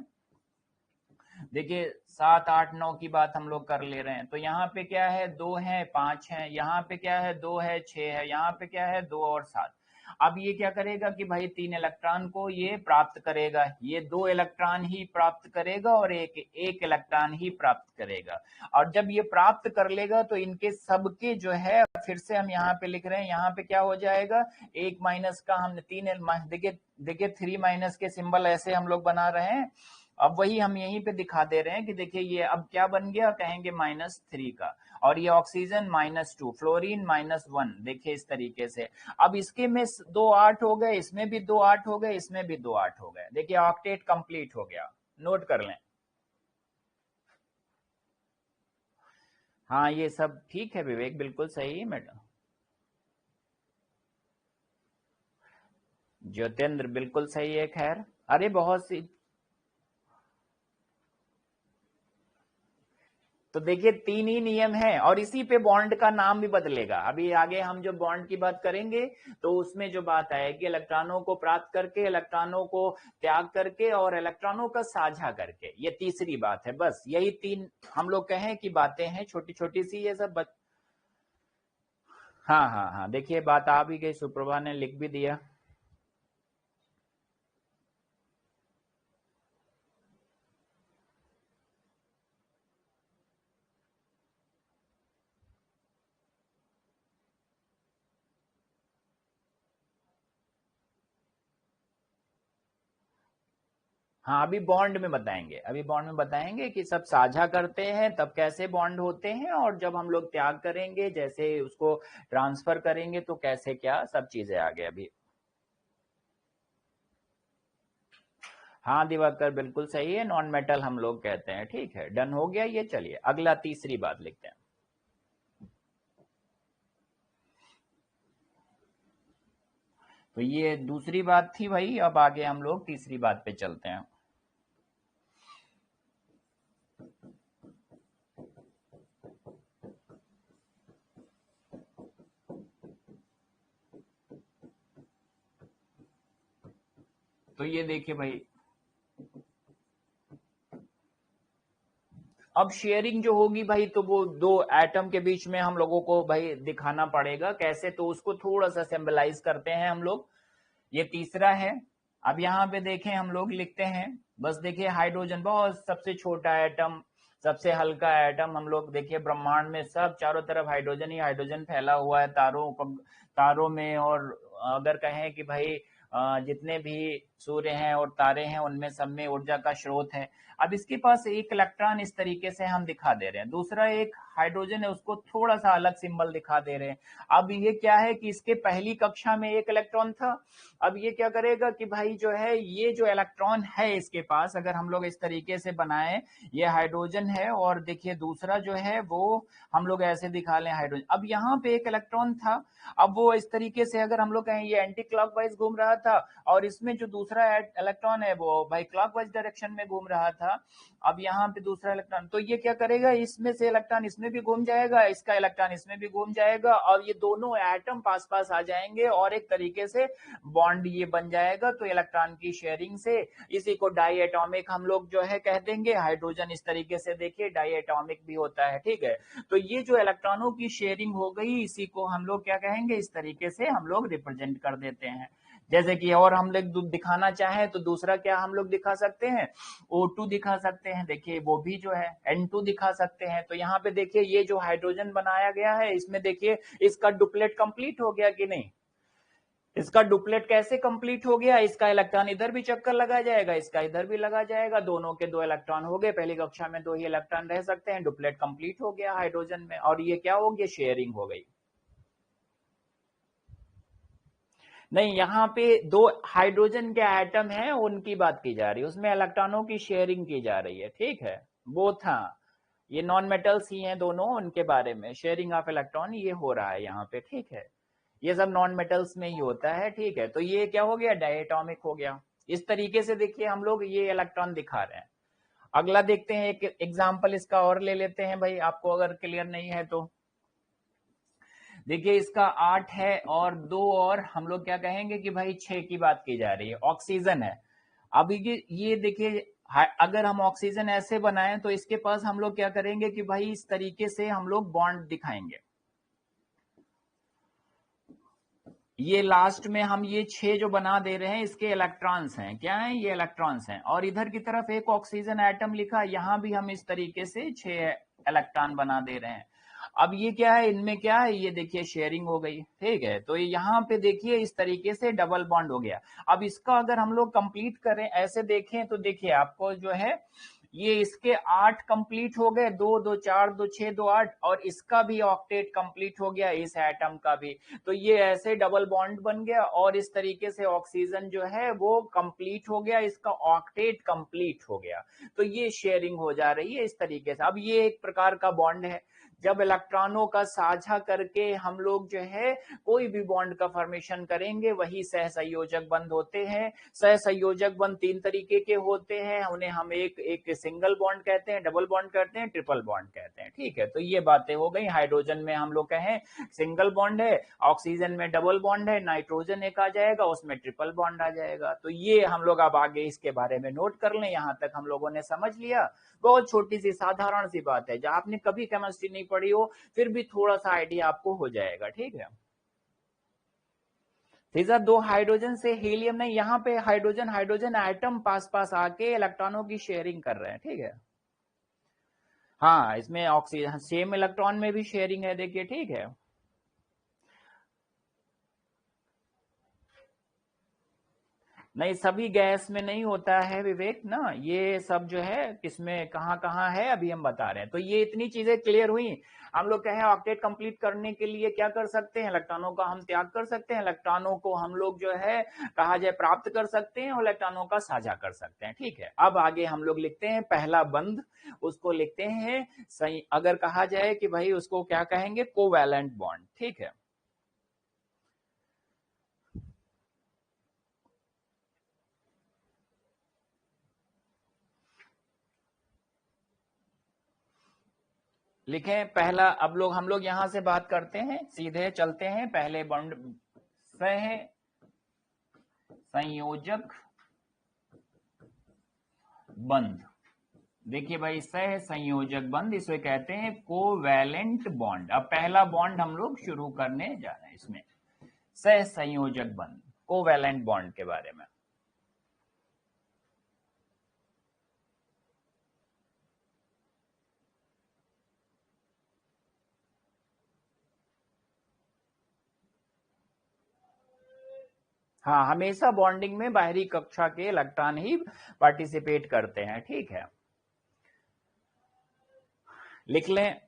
देखिए 7 8 9 की बात हम लोग कर ले रहे हैं, तो यहाँ पे क्या है, 2 है 5 है, यहाँ पे क्या है 2 है 6 है, यहाँ पे क्या है 2 और 7। अब ये क्या करेगा कि भाई 3 इलेक्ट्रॉन को ये प्राप्त करेगा, ये 2 इलेक्ट्रॉन ही प्राप्त करेगा और एक इलेक्ट्रॉन ही प्राप्त करेगा। और जब ये प्राप्त कर लेगा तो इनके सबके जो है, फिर से हम यहाँ पे लिख रहे हैं, यहाँ पे क्या हो जाएगा, एक माइनस का हमने 3, देखिए देखिए 3 माइनस के सिंबल ऐसे हम लोग बना रहे हैं। अब वही हम यहीं पे दिखा दे रहे हैं कि देखिए ये अब क्या बन गया, कहेंगे -3 का, और ये ऑक्सीजन -2, फ्लोरीन -1, देखिए इस तरीके से। अब इसके में 2 8 हो गए, इसमें भी 2 8 हो गए, इसमें भी 2 8 हो गए, देखिए ऑक्टेट कंप्लीट हो गया, नोट कर लें। हाँ ये सब ठीक है विवेक, बिल्कुल सही है मैडम। ज्योतिन्द्र बिल्कुल सही है, खैर अरे बहुत सी, तो देखिए 3 ही नियम है और इसी पे बॉन्ड का नाम भी बदलेगा। अभी आगे हम जो बॉन्ड की बात करेंगे तो उसमें जो बात आएगी, इलेक्ट्रॉनों को प्राप्त करके, इलेक्ट्रॉनों को त्याग करके और इलेक्ट्रॉनों का साझा करके, ये तीसरी बात है। बस यही 3 हम लोग कहें कि बातें हैं, छोटी छोटी सी ये सब हाँ हाँ हाँ, देखिए बात आ भी गई, सुप्रभा ने लिख भी दिया। हाँ, अभी बॉन्ड में बताएंगे, अभी बॉन्ड में बताएंगे कि सब साझा करते हैं तब कैसे बॉन्ड होते हैं, और जब हम लोग त्याग करेंगे, जैसे उसको ट्रांसफर करेंगे तो कैसे क्या सब चीजें आगे अभी। हाँ दिवाकर, बिल्कुल सही है, नॉन मेटल हम लोग कहते हैं। ठीक है, डन हो गया ये। चलिए अगला तीसरी बात लिखते हैं। तो ये दूसरी बात थी भाई, अब आगे हम लोग तीसरी बात पे चलते हैं। तो ये देखिए भाई, अब शेयरिंग जो होगी भाई, तो वो दो एटम के बीच में हम लोगों को भाई दिखाना पड़ेगा कैसे, तो उसको थोड़ा सा सिंबलाइज करते हैं हम लोग। ये तीसरा है। अब यहाँ पे देखें, हम लोग लिखते हैं, बस देखिए हाइड्रोजन बहुत सबसे छोटा एटम, सबसे हल्का एटम। हम लोग देखिए ब्रह्मांड में सब चारों तरफ हाइड्रोजन ही हाइड्रोजन फैला हुआ है, तारों में, और अगर कहें कि भाई जितने भी सूर्य हैं और तारे हैं उनमें सब में ऊर्जा का स्रोत है। अब इसके पास एक इलेक्ट्रॉन इस तरीके से हम दिखा दे रहे हैं, दूसरा एक हाइड्रोजन है उसको थोड़ा सा अलग सिंबल दिखा दे रहे हैं। अब ये क्या है कि इसके पहली कक्षा में एक इलेक्ट्रॉन था, अब ये क्या करेगा कि भाई जो है ये जो इलेक्ट्रॉन है इसके पास, अगर हम लोग इस तरीके से बनाएं, ये हाइड्रोजन है, और देखिए दूसरा जो है वो हम लोग ऐसे दिखा लें हाइड्रोजन। अब यहाँ पे एक इलेक्ट्रॉन था, अब वो इस तरीके से अगर हम लोग कहें ये एंटी क्लॉकवाइज घूम रहा था, और इसमें जो दूसरा इलेक्ट्रॉन है वो भाई क्लॉकवाइज डायरेक्शन में घूम रहा था। अब यहाँ पे दूसरा इलेक्ट्रॉन, तो ये क्या करेगा, इसमें से इलेक्ट्रॉन इसमें भी घूम जाएगा, इसका इलेक्ट्रॉन इसमें भी घूम जाएगा, और ये दोनों एटम पास पास आ जाएंगे और एक तरीके से बॉन्ड ये बन जाएगा। तो इलेक्ट्रॉन की शेयरिंग से इसी को डाई एटॉमिक हम लोग जो है कह देंगे। हाइड्रोजन इस तरीके से देखिए डाई एटॉमिक भी होता है। ठीक है, तो ये जो इलेक्ट्रॉनों की शेयरिंग हो गई, इसी को हम लोग क्या कहेंगे, इस तरीके से हम लोग रिप्रेजेंट कर देते हैं। जैसे कि और हम लोग दिखाना चाहें तो दूसरा क्या हम लोग दिखा सकते हैं, O2 दिखा सकते हैं, देखिए वो भी जो है N2 दिखा सकते हैं। तो यहाँ पे देखिए ये जो हाइड्रोजन बनाया गया है, इसमें देखिए इसका डुप्लेट कंप्लीट हो गया कि नहीं, इसका डुप्लेट कैसे कंप्लीट हो गया, इसका इलेक्ट्रॉन इधर भी चक्कर लगा जाएगा, इसका इधर भी लगा जाएगा, दोनों के दो इलेक्ट्रॉन हो गए। पहली कक्षा में दो ही इलेक्ट्रॉन रह सकते हैं, डुप्लेट कंप्लीट हो गया हाइड्रोजन में, और ये क्या हो गया, शेयरिंग हो गई। नहीं, यहाँ पे दो हाइड्रोजन के एटम हैं उनकी बात की जा रही है, उसमें इलेक्ट्रॉनों की शेयरिंग की जा रही है। ठीक है, बोथ, हाँ, ये नॉन मेटल्स ही हैं दोनों, उनके बारे में शेयरिंग ऑफ इलेक्ट्रॉन ये हो रहा है यहाँ पे। ठीक है, ये सब नॉन मेटल्स में ही होता है। ठीक है, तो ये क्या हो गया, डायटोमिक हो गया। इस तरीके से देखिए हम लोग ये इलेक्ट्रॉन दिखा रहे हैं। अगला देखते हैं, एक एग्जाम्पल इसका और ले लेते हैं भाई, आपको अगर क्लियर नहीं है तो। देखिए इसका 8 है और 2 और हम लोग क्या कहेंगे कि भाई 6 की बात की जा रही है, ऑक्सीजन है। अब ये देखिए, अगर हम ऑक्सीजन ऐसे बनाएं तो इसके पास हम लोग क्या करेंगे कि भाई इस तरीके से हम लोग बॉन्ड दिखाएंगे। ये लास्ट में हम ये 6 जो बना दे रहे हैं इसके इलेक्ट्रॉन्स हैं, क्या है, ये इलेक्ट्रॉन्स हैं, और इधर की तरफ एक ऑक्सीजन एटम लिखा, यहां भी हम इस तरीके से 6 इलेक्ट्रॉन बना दे रहे हैं। अब ये क्या है, इनमें क्या है, ये देखिए शेयरिंग हो गई। ठीक है, तो यहाँ पे देखिए इस तरीके से डबल बॉन्ड हो गया। अब इसका अगर हम लोग कंप्लीट करें, ऐसे देखें तो देखिए आपको जो है ये इसके 8 कंप्लीट हो गए, 2 2 4 2 6 2 8, और इसका भी ऑक्टेट कंप्लीट हो गया, इस एटम का भी। तो ये ऐसे डबल बॉन्ड बन गया, और इस तरीके से ऑक्सीजन जो है वो कंप्लीट हो गया, इसका ऑक्टेट कंप्लीट हो गया। तो ये शेयरिंग हो जा रही है इस तरीके से। अब ये एक प्रकार का बॉन्ड है, जब इलेक्ट्रॉनों का साझा करके हम लोग जो है कोई भी बॉन्ड का फॉर्मेशन करेंगे, वही सहसंयोजक बंध होते हैं। सहसंयोजक बंध 3 तरीके के होते हैं, उन्हें हम एक एक सिंगल बॉन्ड कहते हैं, डबल बॉन्ड कहते हैं, ट्रिपल बॉन्ड कहते हैं। ठीक है, तो ये बातें हो गई। हाइड्रोजन में हम लोग कहें सिंगल बॉन्ड है, ऑक्सीजन में डबल बॉन्ड है, नाइट्रोजन एक आ जाएगा, उसमें ट्रिपल बॉन्ड आ जाएगा। तो ये हम लोग अब आगे इसके बारे में नोट कर लें, यहां तक हम लोगों ने समझ लिया। बहुत छोटी सी साधारण सी बात है, जब आपने कभी केमिस्ट्री नहीं पढ़ी हो फिर भी थोड़ा सा आइडिया आपको हो जाएगा। ठीक है, सीधा दो हाइड्रोजन से हीलियम नहीं, यहाँ पे हाइड्रोजन हाइड्रोजन एटम पास पास आके इलेक्ट्रॉनों की शेयरिंग कर रहे हैं। ठीक है, हाँ, इसमें ऑक्सीजन सेम इलेक्ट्रॉन में भी शेयरिंग है, देखिए। ठीक है, नहीं, सभी गैस में नहीं होता है विवेक ना, ये सब जो है किसमें कहाँ कहाँ है अभी हम बता रहे हैं। तो ये इतनी चीजें क्लियर हुई। हम लोग कहें ऑक्टेट कंप्लीट करने के लिए क्या कर सकते हैं, इलेक्ट्रॉनों का हम त्याग कर सकते हैं, इलेक्ट्रॉनों को हम लोग जो है कहा जाए प्राप्त कर सकते हैं और इलेक्ट्रॉनों का साझा कर सकते हैं। ठीक है, अब आगे हम लोग लिखते हैं पहला बंध, उसको लिखते हैं सही, अगर कहा जाए कि भाई उसको क्या कहेंगे, कोवैलेंट बॉन्ड। ठीक है, लिखें पहला। अब लोग हम लोग यहां से बात करते हैं, सीधे चलते हैं पहले बॉन्ड, सह संयोजक बंध। देखिए भाई, सह संयोजक बंध इसे कहते हैं कोवैलेंट बॉन्ड। अब पहला बॉन्ड हम लोग शुरू करने जा रहे हैं इसमें, सह संयोजक बंध, कोवैलेंट बॉन्ड के बारे में। हाँ, हमेशा बॉन्डिंग में बाहरी कक्षा के इलेक्ट्रॉन ही पार्टिसिपेट करते हैं। ठीक है, लिख लें,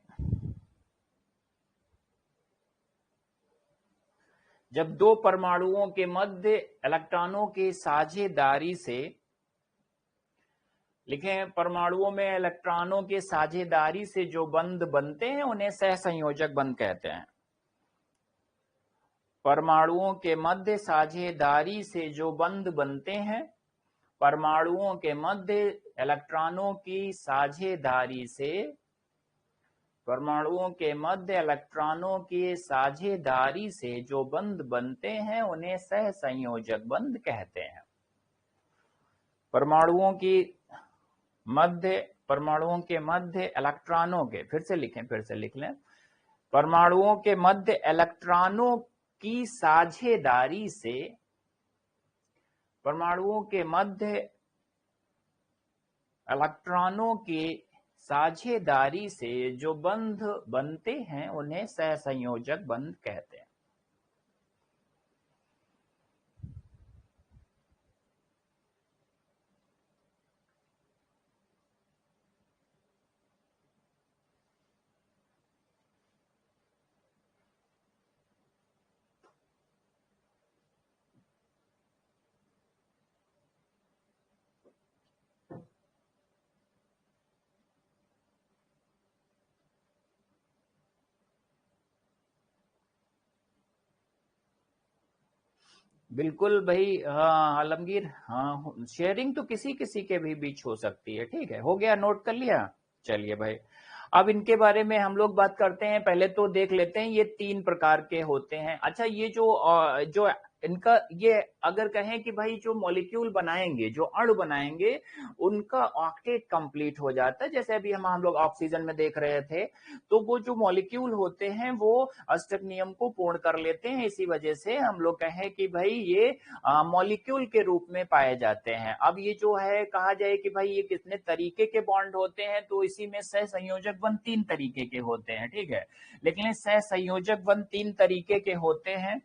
जब दो परमाणुओं के मध्य इलेक्ट्रॉनों की साझेदारी से, लिखें परमाणुओं में इलेक्ट्रॉनों के साझेदारी से जो बंध बनते हैं उन्हें सहसंयोजक बंध कहते हैं। परमाणुओं के मध्य साझेदारी से जो बंध बनते हैं, परमाणुओं के मध्य इलेक्ट्रॉनों की साझेदारी से, परमाणुओं के मध्य इलेक्ट्रॉनों की साझेदारी से जो बंध बनते हैं उन्हें सहसंयोजक बंध कहते हैं। परमाणुओं के मध्य इलेक्ट्रॉनों के, फिर से लिख लें, परमाणुओं के मध्य इलेक्ट्रॉनों की साझेदारी से, परमाणुओं के मध्य इलेक्ट्रॉनों की साझेदारी से जो बंध बनते हैं उन्हें सहसंयोजक बंध कहते हैं। बिल्कुल भाई, हाँ आलमगीर, हाँ शेयरिंग तो किसी किसी के भी बीच हो सकती है। ठीक है, हो गया, नोट कर लिया। चलिए भाई, अब इनके बारे में हम लोग बात करते हैं। पहले तो देख लेते हैं ये 3 प्रकार के होते हैं। अच्छा, ये जो इनका, ये अगर कहें कि भाई जो मॉलिक्यूल बनाएंगे, जो अणु बनाएंगे, उनका ऑक्टेट कंप्लीट हो जाता है। जैसे अभी हम लोग ऑक्सीजन में देख रहे थे, तो वो जो मॉलिक्यूल होते हैं वो अष्टक नियम को पूर्ण कर लेते हैं। इसी वजह से हम लोग कहें कि भाई ये मॉलिक्यूल के रूप में पाए जाते हैं। अब ये जो है कहा जाए कि भाई ये कितने तरीके के बॉन्ड होते हैं, तो इसी में सहसंयोजक बंध 3 तरीके के होते हैं। ठीक है, लेकिन सहसंयोजक बंध 3 तरीके के होते हैं,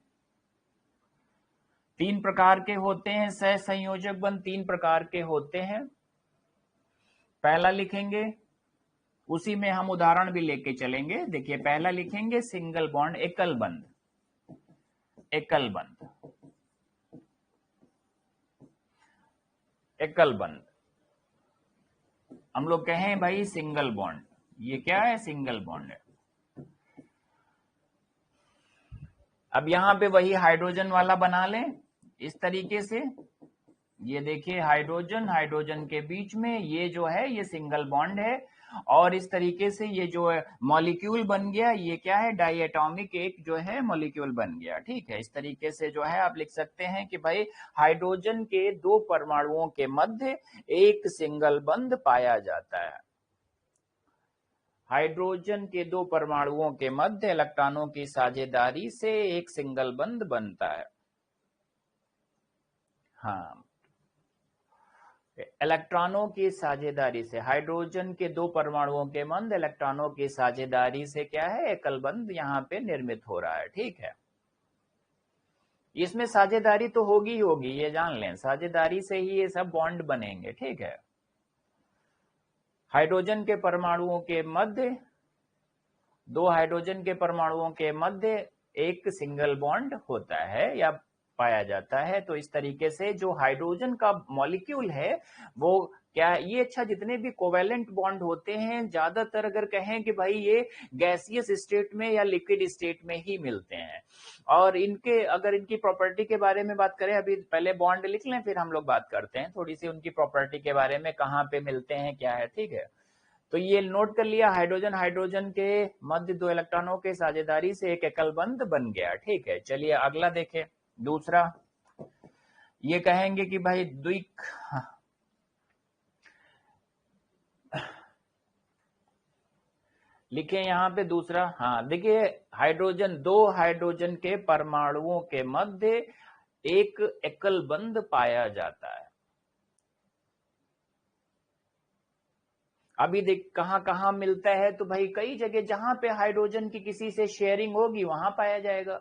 3 प्रकार के होते हैं। सहसंयोजक बंध 3 प्रकार के होते हैं। पहला लिखेंगे, उसी में हम उदाहरण भी लेके चलेंगे। देखिए, पहला लिखेंगे सिंगल बॉन्ड, एकल बंध, एकल बंध, एकल बंध। हम लोग कहें भाई सिंगल बॉन्ड, ये क्या है, सिंगल बॉन्ड है। अब यहां पे वही हाइड्रोजन वाला बना लें इस तरीके से। ये देखिए, हाइड्रोजन हाइड्रोजन के बीच में ये जो है ये सिंगल बॉन्ड है, और इस तरीके से ये जो मॉलिक्यूल बन गया, ये क्या है, डाई एटॉमिक एक जो है मॉलिक्यूल बन गया। ठीक है, इस तरीके से जो है आप लिख सकते हैं कि भाई हाइड्रोजन के 2 परमाणुओं के मध्य एक सिंगल बंध पाया जाता है। हाइड्रोजन के 2 परमाणुओं के मध्य इलेक्ट्रॉनों की साझेदारी से एक सिंगल बंध बनता है। हाँ, इलेक्ट्रॉनों की साझेदारी से, हाइड्रोजन के 2 परमाणुओं के मध्य इलेक्ट्रॉनों की साझेदारी से क्या है, एकल बंध यहाँ पे निर्मित हो रहा है। ठीक है, इसमें साझेदारी तो होगी ही होगी, ये जान लें, साझेदारी से ही ये सब बॉन्ड बनेंगे, ठीक है। हाइड्रोजन के परमाणुओं के मध्य, दो हाइड्रोजन के परमाणुओं के मध्य एक सिंगल बॉन्ड होता है या पाया जाता है। तो इस तरीके से जो हाइड्रोजन का मॉलिक्यूल है वो क्या, ये अच्छा, जितने भी कोवेलेंट बॉन्ड होते हैं ज्यादातर अगर कहें कि भाई ये गैसियस स्टेट में या लिक्विड स्टेट में ही मिलते हैं। और इनके अगर इनकी प्रॉपर्टी के बारे में बात करें, अभी पहले बॉन्ड लिख लें फिर हम लोग बात करते हैं थोड़ी सी उनकी प्रॉपर्टी के बारे में, कहाँ पे मिलते हैं क्या है, ठीक है। तो ये नोट कर लिया, हाइड्रोजन हाइड्रोजन के मध्य दो इलेक्ट्रॉनों के साझेदारी से एक एकल बंध बन गया, ठीक है। चलिए अगला देखें, दूसरा ये कहेंगे कि भाई द्विक, लिखे यहां पे दूसरा, हाँ देखिए, हाइड्रोजन, दो हाइड्रोजन के परमाणुओं के मध्य एक एकल बंध पाया जाता है। अभी देख कहां कहां मिलता है, तो भाई कई जगह जहां पे हाइड्रोजन की किसी से शेयरिंग होगी वहां पाया जाएगा।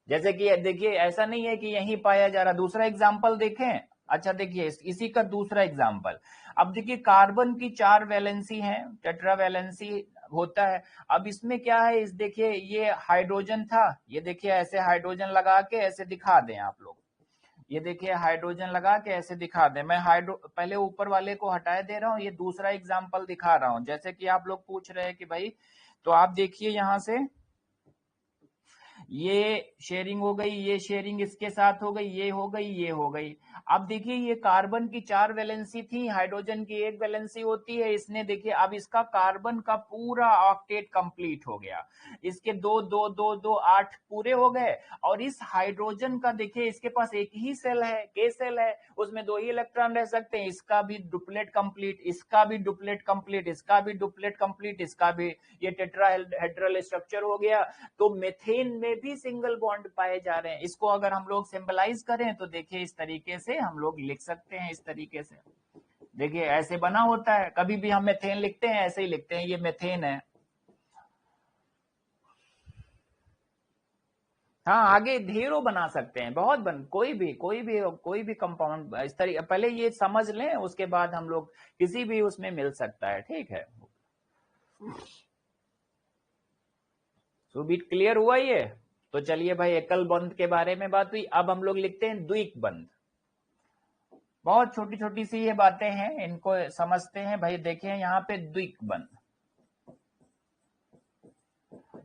जैसे कि देखिए ऐसा नहीं है कि यहीं पाया जा रहा। दूसरा एग्जांपल देखें, अच्छा देखिए इसी का दूसरा एग्जांपल। अब देखिए कार्बन की 4 वैलेंसी है, टेट्रा वैलेंसी होता है। अब इसमें क्या है, इस देखिए ये हाइड्रोजन था, ये देखिए ऐसे हाइड्रोजन लगा के ऐसे दिखा दें आप लोग, ये देखिए हाइड्रोजन लगा के ऐसे दिखा दें। मैं पहले ऊपर वाले को हटाए दे रहा हूं, ये दूसरा एग्जाम्पल दिखा रहा हूं। जैसे कि आप लोग पूछ रहे हैं कि भाई, तो आप देखिए यहां से ये शेयरिंग हो गई, ये शेयरिंग इसके साथ हो गई, ये हो गई, ये हो गई। अब देखिए ये कार्बन की 4 वैलेंसी थी, हाइड्रोजन की 1 वैलेंसी होती है। इसने देखिए अब इसका कार्बन का पूरा ऑक्टेट कंप्लीट हो गया, इसके 2 2 2 2 8 पूरे हो गए। और इस हाइड्रोजन का देखिए इसके पास एक ही सेल है, के सेल है, उसमें 2 ही इलेक्ट्रॉन रह सकते हैं। इसका भी डुप्लेट कंप्लीट, इसका भी डुप्लेट कंप्लीट, इसका भी डुप्लेट कंप्लीट, इसका भी, ये टेट्राहेड्रल स्ट्रक्चर हो गया। तो मेथेन में भी सिंगल बॉन्ड पाए जा रहे हैं। इसको अगर हम लोग सिंबलाइज करें तो देखिए इस तरीके से हम लोग लिख सकते हैं, इस तरीके से देखिए ऐसे बना होता है। कभी भी हम मेथेन लिखते हैं ऐसे ही लिखते हैं, ये मेथेन है। हाँ आगे ढेरों बना सकते हैं, बहुत कोई भी कंपाउंड इस तरीके, पहले ये समझ लें उसके बाद हम लोग किसी भी उसमें मिल सकता है, ठीक है। सुबीट क्लियर हुआ ये। तो चलिए भाई एकल बंध के बारे में बात हुई, अब हम लोग लिखते हैं द्विक बंध। बहुत छोटी छोटी सी ये बातें हैं, इनको समझते हैं भाई। देखें यहाँ पे द्विक बंध,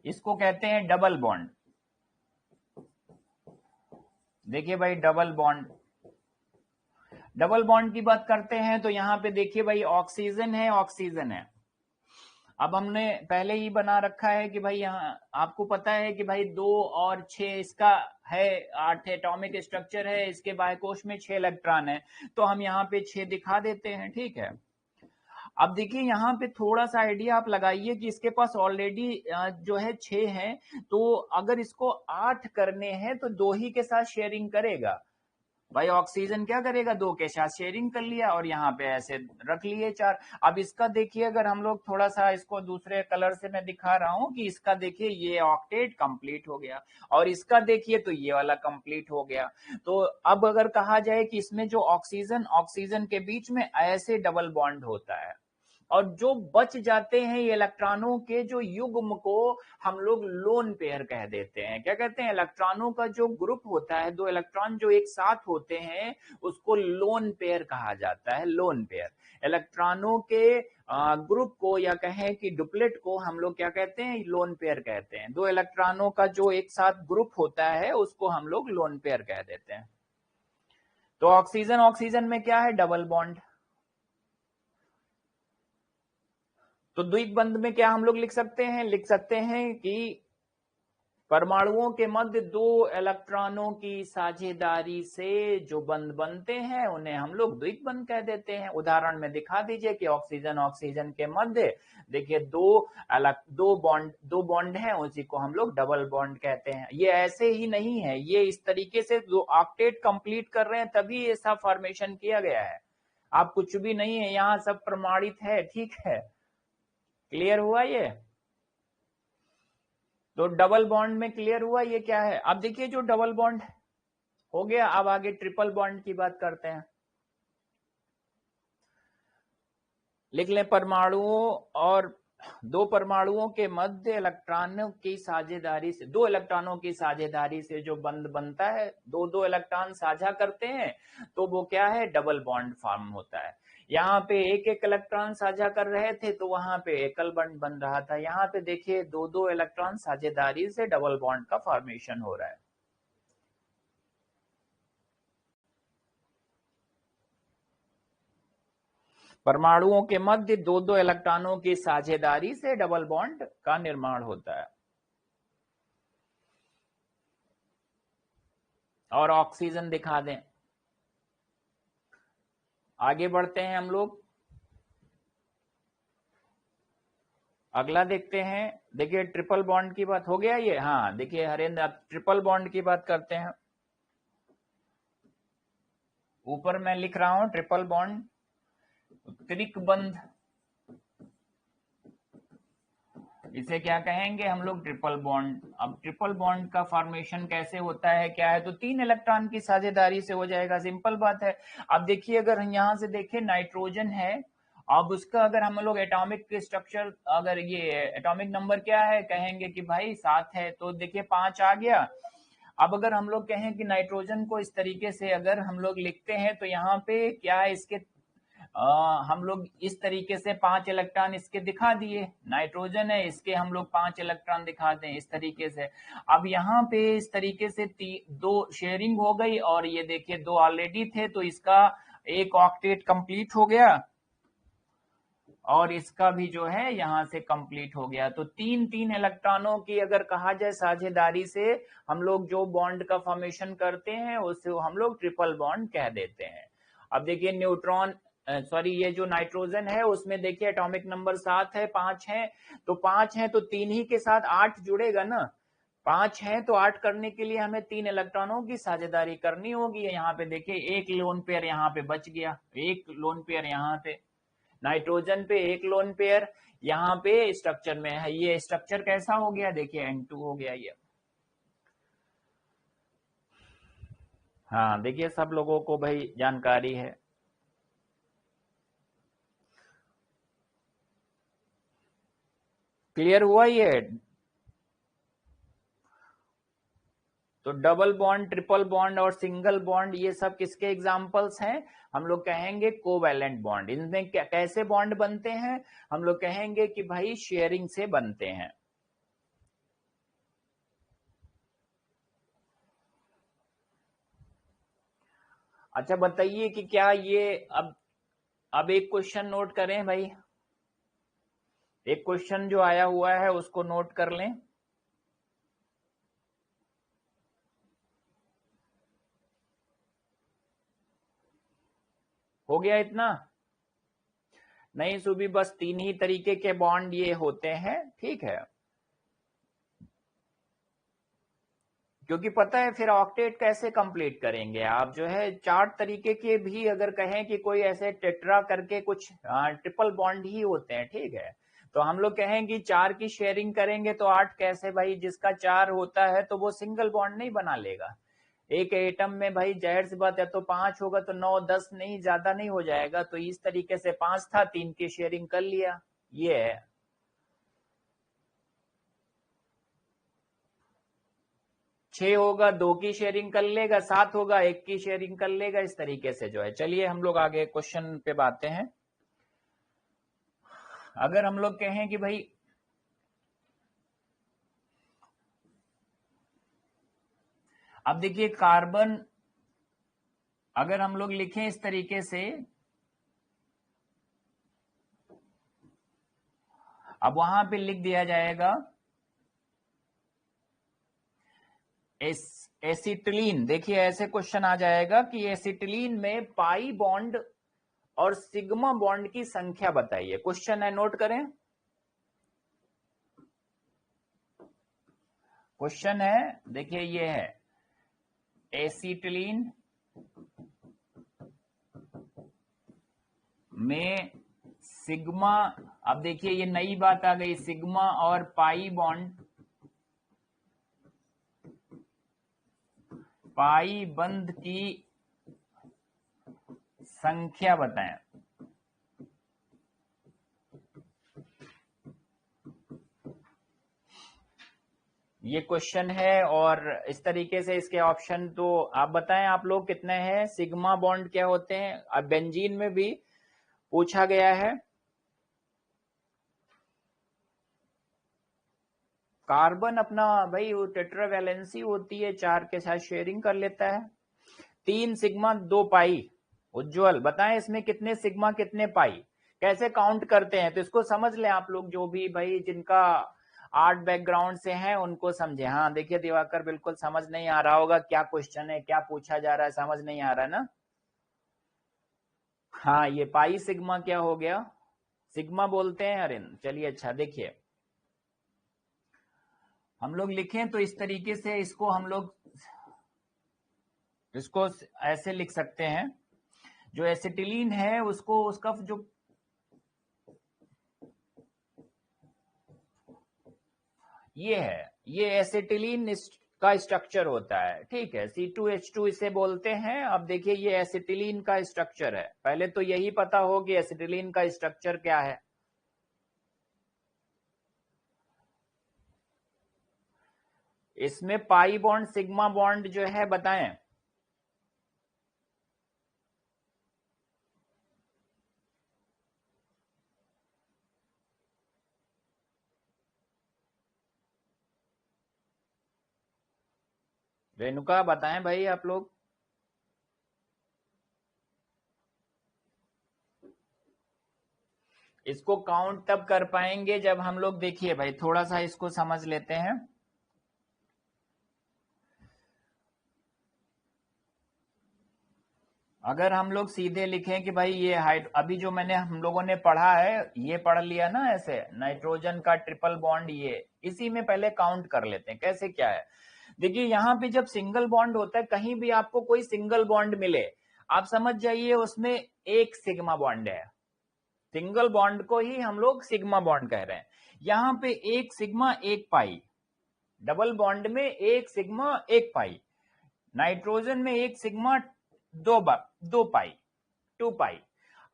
इसको कहते हैं डबल बॉन्ड। देखिए भाई डबल बॉन्ड, डबल बॉन्ड की बात करते हैं तो यहाँ पे देखिए भाई ऑक्सीजन है, ऑक्सीजन है। अब हमने पहले ही बना रखा है कि भाई यहाँ आपको पता है कि भाई 2 और 6 इसका है, 8 एटॉमिक स्ट्रक्चर है, इसके बाह्यकोश में 6 इलेक्ट्रॉन है, तो हम यहाँ पे 6 दिखा देते हैं, ठीक है। अब देखिए यहाँ पे थोड़ा सा आइडिया आप लगाइए कि इसके पास ऑलरेडी जो है 6 है, तो अगर इसको 8 करने हैं तो 2 ही के साथ शेयरिंग करेगा। भाई ऑक्सीजन क्या करेगा, 2 के साथ शेयरिंग कर लिया और यहाँ पे ऐसे रख लिए 4। अब इसका देखिए अगर हम लोग थोड़ा सा इसको दूसरे कलर से मैं दिखा रहा हूं कि इसका देखिए ये ऑक्टेट कंप्लीट हो गया और इसका देखिए तो ये वाला कंप्लीट हो गया। तो अब अगर कहा जाए कि इसमें जो ऑक्सीजन ऑक्सीजन के बीच में ऐसे डबल बॉन्ड होता है और जो बच जाते हैं ये इलेक्ट्रॉनों के जो युग्म को हम लोग लोन पेयर कह देते हैं। क्या कहते हैं, इलेक्ट्रॉनों का जो ग्रुप होता है, 2 इलेक्ट्रॉन जो एक साथ होते हैं उसको लोन पेयर कहा जाता है। लोन पेयर इलेक्ट्रॉनों के ग्रुप को या कहें कि डुप्लेट को हम लोग क्या कहते हैं, लोन पेयर कहते हैं। 2 इलेक्ट्रॉनों का जो एक साथ ग्रुप होता है उसको हम लोग लोन पेयर कह देते हैं। तो ऑक्सीजन ऑक्सीजन में क्या है, डबल बॉन्ड। तो द्विक बंध में क्या हम लोग लिख सकते हैं कि परमाणुओं के मध्य 2 इलेक्ट्रॉनों की साझेदारी से जो बंध बनते हैं उन्हें हम लोग द्विक बंध कह देते हैं। उदाहरण में दिखा दीजिए कि ऑक्सीजन ऑक्सीजन के मध्य देखिए दो बॉन्ड हैं, उसी को हम लोग डबल बॉन्ड कहते हैं। ये ऐसे ही नहीं है, ये इस तरीके से जो ऑक्टेट कंप्लीट कर रहे हैं तभी ये सब फॉर्मेशन किया गया है। आप कुछ भी नहीं है, यहाँ सब प्रमाणित है, ठीक है। क्लियर हुआ ये। तो डबल बॉन्ड में क्लियर हुआ ये क्या है। अब देखिए जो डबल बॉन्ड हो गया। अब आगे ट्रिपल बॉन्ड की बात करते हैं। लिख लें, परमाणुओं और दो परमाणुओं के मध्य इलेक्ट्रॉनों की साझेदारी से, दो इलेक्ट्रॉनों की साझेदारी से जो बंध बनता है, दो दो इलेक्ट्रॉन साझा करते हैं तो वो क्या है, डबल बॉन्ड फॉर्म होता है। यहाँ पे एक एक इलेक्ट्रॉन साझा कर रहे थे तो वहां पे एकल बॉन्ड बन रहा था। यहाँ पे देखिए दो दो इलेक्ट्रॉन साझेदारी से डबल बॉन्ड का फॉर्मेशन हो रहा है। परमाणुओं के मध्य दो दो इलेक्ट्रॉनों की साझेदारी से डबल बॉन्ड का निर्माण होता है। और ऑक्सीजन दिखा दें। आगे बढ़ते हैं हम लोग, अगला देखते हैं। देखिए ट्रिपल बॉन्ड की बात हो गया ये। हाँ देखिए हरेंद्र, अब ट्रिपल बॉन्ड की बात करते हैं। ऊपर मैं लिख रहा हूं ट्रिपल बॉन्ड, त्रिकबंध, इसे क्या कहेंगे हम लोग, ट्रिपल बॉन्ड। अब ट्रिपल बॉन्ड का फॉर्मेशन कैसे होता है, क्या है, तो तीन इलेक्ट्रॉन की साझेदारी से हो जाएगा, सिंपल बात है। अब देखिए अगर हम यहां से देखें नाइट्रोजन है, अब उसका अगर हम लोग एटॉमिक स्ट्रक्चर, अगर ये एटॉमिक नंबर क्या है, कहेंगे कि भाई 7 है, तो देखिए 5 आ गया। अब अगर हम लोग कहें कि नाइट्रोजन को इस तरीके से अगर हम लोग लिखते हैं तो यहाँ पे क्या है, इसके हम लोग इस तरीके से 5 इलेक्ट्रॉन इसके दिखा दिए, नाइट्रोजन है इसके हम लोग 5 इलेक्ट्रॉन दिखाते हैं इस तरीके से। अब यहाँ पे इस तरीके से दो शेयरिंग हो गई, और ये देखिए दो ऑलरेडी थे तो इसका एक ऑक्टेट कंप्लीट हो गया, और इसका भी जो है यहां से कंप्लीट हो गया। तो तीन तीन इलेक्ट्रॉनों की अगर कहा जाए साझेदारी से हम लोग जो बॉन्ड का फॉर्मेशन करते हैं उसे हम लोग ट्रिपल बॉन्ड कह देते हैं। अब देखिए न्यूट्रॉन, सॉरी ये जो नाइट्रोजन है उसमें देखिए एटॉमिक नंबर 7 है, 5 है, तो 5 है तो 3 ही के साथ 8 जुड़ेगा ना, 5 है तो 8 करने के लिए हमें 3 इलेक्ट्रॉनों की साझेदारी करनी होगी। यहाँ पे देखिए एक लोन पेयर यहाँ पे बच गया, एक लोन पेयर यहाँ पे, नाइट्रोजन पे एक लोन पेयर, यहाँ पे स्ट्रक्चर में है, ये स्ट्रक्चर कैसा हो गया, देखिए N2 हो गया ये। हाँ देखिए सब लोगों को भाई जानकारी है। क्लियर हुआ ये। तो डबल बॉन्ड, ट्रिपल बॉन्ड और सिंगल बॉन्ड ये सब किसके एग्जांपल्स हैं, हम लोग कहेंगे कोवैलेंट बॉन्ड। इनमें कैसे बॉन्ड बनते हैं, हम लोग कहेंगे कि भाई शेयरिंग से बनते हैं। अच्छा बताइए कि क्या ये, अब एक क्वेश्चन नोट करें भाई, एक क्वेश्चन जो आया हुआ है उसको नोट कर लें। हो गया इतना? नहीं सुबी, बस 3 ही तरीके के बॉन्ड ये होते हैं, ठीक है, क्योंकि पता है फिर ऑक्टेट कैसे कंप्लीट करेंगे आप, जो है 4 तरीके के भी अगर कहें कि कोई ऐसे टेट्रा करके कुछ ट्रिपल बॉन्ड ही होते हैं, ठीक है, तो हम लोग कहें कि 4 की शेयरिंग करेंगे तो 8 कैसे भाई, जिसका 4 होता है तो वो सिंगल बॉन्ड नहीं बना लेगा। एक एटम में भाई जाहिर सी बात है, तो 5 होगा तो 9 10 नहीं, ज्यादा नहीं हो जाएगा, तो इस तरीके से 5 था, 3 की शेयरिंग कर लिया, ये है। 6 होगा 2 की शेयरिंग कर लेगा, 7 होगा 1 की शेयरिंग कर लेगा, इस तरीके से जो है। चलिए हम लोग आगे क्वेश्चन पे बातें हैं। अगर हम लोग कहें कि भाई अब देखिए कार्बन, अगर हम लोग लिखें इस तरीके से, अब वहां पे लिख दिया जाएगा एसिटिलीन। देखिए ऐसे क्वेश्चन आ जाएगा कि एसिटिलीन में पाई बॉन्ड और सिग्मा बॉन्ड की संख्या बताइए, क्वेश्चन है, नोट करें। क्वेश्चन है, देखिए ये है एसिटिलीन में सिग्मा, अब देखिए ये नई बात आ गई, सिग्मा पाई बंद की संख्या बताएं। ये क्वेश्चन है और इस तरीके से इसके ऑप्शन तो आप बताएं आप लोग कितने हैं। सिग्मा बॉन्ड क्या होते हैं, अब बेंजीन में भी पूछा गया है। कार्बन अपना भाई वो टेट्रावैलेंसी होती है, 4 के साथ शेयरिंग कर लेता है। 3 सिग्मा 2 पाई। उज्जवल बताएं इसमें कितने सिग्मा कितने पाई, कैसे काउंट करते हैं, तो इसको समझ लें आप लोग, जो भी भाई जिनका आर्ट बैकग्राउंड से है उनको समझे। हाँ देखिए दिवाकर बिल्कुल समझ नहीं आ रहा होगा क्या क्वेश्चन है, क्या पूछा जा रहा है, समझ नहीं आ रहा है ना। हाँ ये पाई सिग्मा क्या हो गया, सिग्मा बोलते हैं अरिन। चलिए अच्छा देखिए हम लोग लिखें तो इस तरीके से इसको हम लोग इसको ऐसे लिख सकते हैं। जो एसिटिलीन है उसको उसका जो ये है, ये एसिटिलीन का स्ट्रक्चर होता है, ठीक है। C2H2 इसे बोलते हैं। अब देखिए ये एसिटिलीन का स्ट्रक्चर है, पहले तो यही पता हो कि एसिटिलीन का स्ट्रक्चर क्या है। इसमें पाई बॉन्ड सिग्मा बॉन्ड जो है बताएं। रेणुका बताएं भाई आप लोग। इसको काउंट तब कर पाएंगे जब हम लोग, देखिए भाई थोड़ा सा इसको समझ लेते हैं। अगर हम लोग सीधे लिखें कि भाई ये हाइड, अभी जो मैंने हम लोगों ने पढ़ा है ये पढ़ लिया ना, ऐसे नाइट्रोजन का ट्रिपल बॉन्ड, ये इसी में पहले काउंट कर लेते हैं कैसे क्या है। देखिए यहाँ पे जब सिंगल बॉन्ड होता है, कहीं भी आपको कोई सिंगल बॉन्ड मिले, आप समझ जाइए उसमें एक सिग्मा बॉन्ड है। सिंगल बॉन्ड को ही हम लोग सिग्मा बॉन्ड कह रहे हैं। यहाँ पे एक सिग्मा एक पाई, डबल बॉन्ड में एक सिग्मा एक पाई, नाइट्रोजन में एक सिग्मा दो पाई, 2 पाई।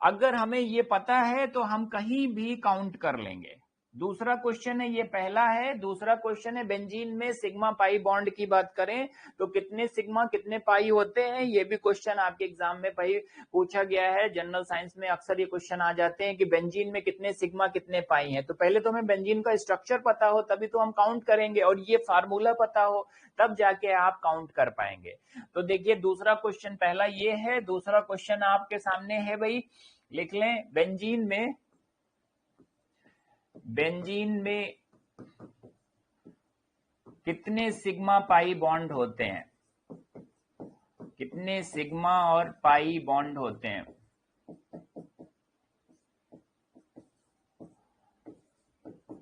अगर हमें ये पता है तो हम कहीं भी काउंट कर लेंगे। दूसरा क्वेश्चन है, ये पहला है। दूसरा क्वेश्चन है बेंजीन में सिग्मा पाई बॉन्ड की बात करें तो कितने सिग्मा कितने पाई होते हैं, ये भी क्वेश्चन आपके एग्जाम में भाई पूछा गया है। जनरल साइंस में अक्सर ये क्वेश्चन आ जाते हैं कि बेंजीन में कितने सिग्मा कितने पाई हैं। तो पहले तो हमें बेंजीन का स्ट्रक्चर पता हो तभी तो हम काउंट करेंगे, और ये फार्मूला पता हो तब जाके आप काउंट कर पाएंगे। तो देखिए दूसरा क्वेश्चन, पहला ये है, दूसरा क्वेश्चन आपके सामने है भाई, लिख लें। बेंजीन में कितने सिग्मा पाई बॉन्ड होते हैं, कितने सिग्मा और पाई बॉन्ड होते हैं।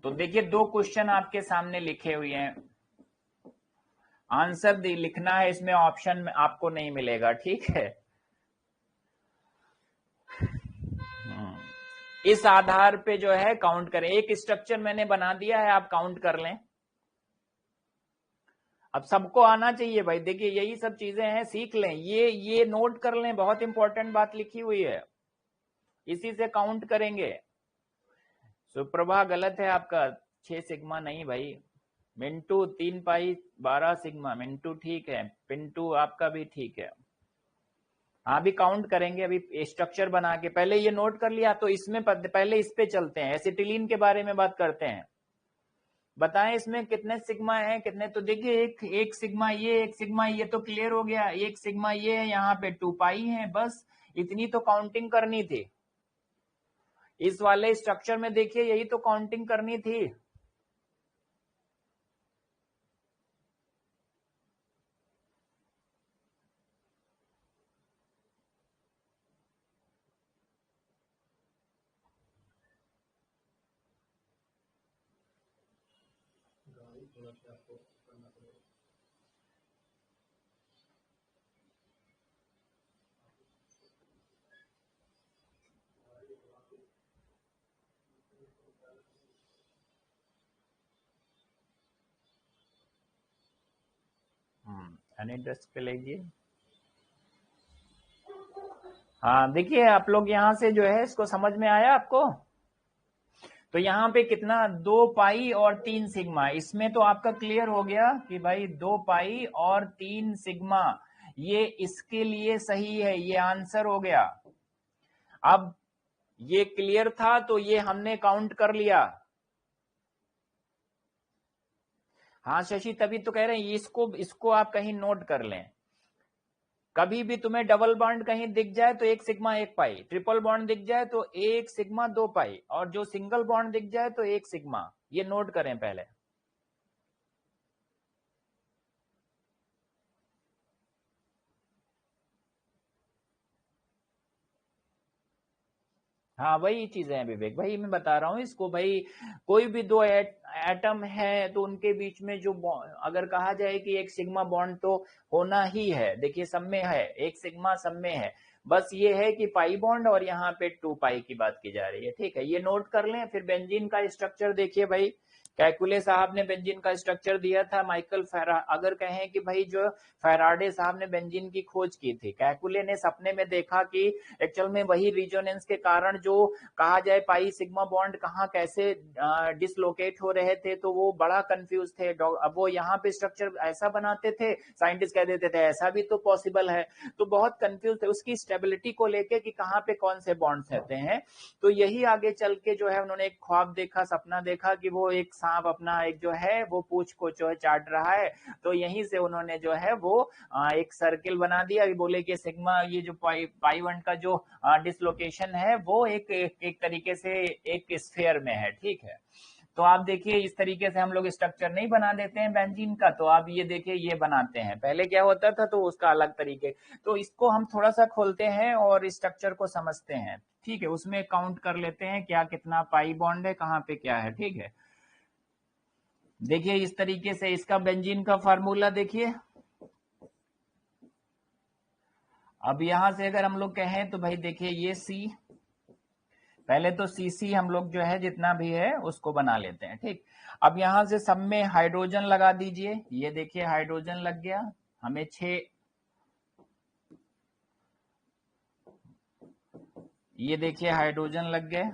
तो देखिए 2 क्वेश्चन आपके सामने लिखे हुए हैं, आंसर लिखना है, इसमें ऑप्शन में आपको नहीं मिलेगा, ठीक है। इस आधार पे जो है काउंट करें। एक स्ट्रक्चर मैंने बना दिया है, आप काउंट कर लें। अब सबको आना चाहिए भाई, देखिए यही सब चीजें हैं, सीख लें, ये नोट कर लें, बहुत इंपॉर्टेंट बात लिखी हुई है, इसी से काउंट करेंगे। सुप्रभा गलत है आपका, 6 सिग्मा नहीं भाई। मिंटू 3 पाई 12 सिग्मा, मिंटू ठीक है। पिंटू आपका भी ठीक है। हाँ अभी काउंट करेंगे, अभी स्ट्रक्चर बना के पहले ये नोट कर लिया, तो इसमें पहले इस पे चलते हैं, एसिटिलीन के बारे में बात करते हैं। बताएं इसमें कितने सिग्मा है कितने, तो देखिए एक सिग्मा ये, एक सिग्मा ये, तो क्लियर हो गया। एक सिग्मा ये है, यहाँ पे 2 पाई है, बस इतनी तो काउंटिंग करनी थी। इस वाले स्ट्रक्चर में देखिए यही तो काउंटिंग करनी थी। एनिड्रस पे लीजिए। हाँ देखिए आप लोग यहाँ से जो है इसको समझ में आया आपको। तो यहाँ पे कितना 2 पाई और 3 सिग्मा, इसमें तो आपका क्लियर हो गया कि भाई 2 पाई और 3 सिग्मा ये इसके लिए सही है, ये आंसर हो गया। अब ये क्लियर था तो ये हमने काउंट कर लिया। हाँ शशि तभी तो कह रहे हैं इसको इसको आप कहीं नोट कर लें। कभी भी तुम्हें डबल बॉन्ड कहीं दिख जाए तो 1 सिग्मा 1 पाई, ट्रिपल बॉन्ड दिख जाए तो 1 सिग्मा 2 पाई, और जो सिंगल बॉन्ड दिख जाए तो 1 सिग्मा। ये नोट करें पहले। हाँ वही चीजें हैं विवेक भाई, मैं बता रहा हूं इसको भाई। कोई भी दो एटम है तो उनके बीच में जो अगर कहा जाए कि 1 सिग्मा बॉन्ड तो होना ही है, देखिए सब में है 1 सिग्मा, सब में है। बस ये है कि पाई बॉन्ड और यहाँ पे 2 पाई की बात की जा रही है, ठीक है, ये नोट कर लें। फिर बेंजीन का स्ट्रक्चर देखिए भाई, कैकुले साहब ने बेंजीन का स्ट्रक्चर दिया था। माइकल फेरा अगर कहें कि भाई जो फेराडे साहब ने बेंजीन की खोज की थी, कैकुले ने सपने में देखा कि एक्चुअल में वही रिजोनेंस के कारण जो कहा जाए पाई सिग्मा बॉन्ड कहाँ कैसे डिसलोकेट हो रहे थे, तो वो बड़ा कंफ्यूज थे। अब वो यहाँ पे स्ट्रक्चर ऐसा बनाते थे, साइंटिस्ट कह देते थे ऐसा भी तो पॉसिबल है, तो बहुत कंफ्यूज थे उसकी स्टेबिलिटी को लेके कि कहाँ पे कौन से बॉन्ड्स रहते हैं। तो यही आगे चल के जो है उन्होंने एक ख्वाब देखा, सपना देखा कि वो एक सांप अपना एक जो है वो पूंछ को जो है चाट रहा है। तो यहीं से उन्होंने जो है वो एक सर्किल बना दिया, बोले कि सिग्मा ये जो पाई वन का जो डिसलोकेशन है वो एक तरीके से एक स्फेयर में है, ठीक है। तो आप देखिए इस तरीके से हम लोग स्ट्रक्चर नहीं बना देते हैं बेंजीन का, तो आप ये देखिए ये बनाते हैं। पहले क्या होता था तो उसका अलग तरीके। तो इसको हम थोड़ा सा खोलते हैं और स्ट्रक्चर को समझते हैं, ठीक है, उसमें काउंट कर लेते हैं क्या कितना पाई बॉन्ड है, कहाँ पे क्या है, ठीक है। देखिए इस तरीके से इसका बेंजीन का फार्मूला देखिए। अब यहां से अगर हम लोग कहें तो भाई देखिए ये सी, पहले तो सीसी हम लोग जो है जितना भी है उसको बना लेते हैं, ठीक। अब यहां से सब में हाइड्रोजन लगा दीजिए, ये देखिए हाइड्रोजन लग गया हमें 6, ये देखिए हाइड्रोजन लग गए,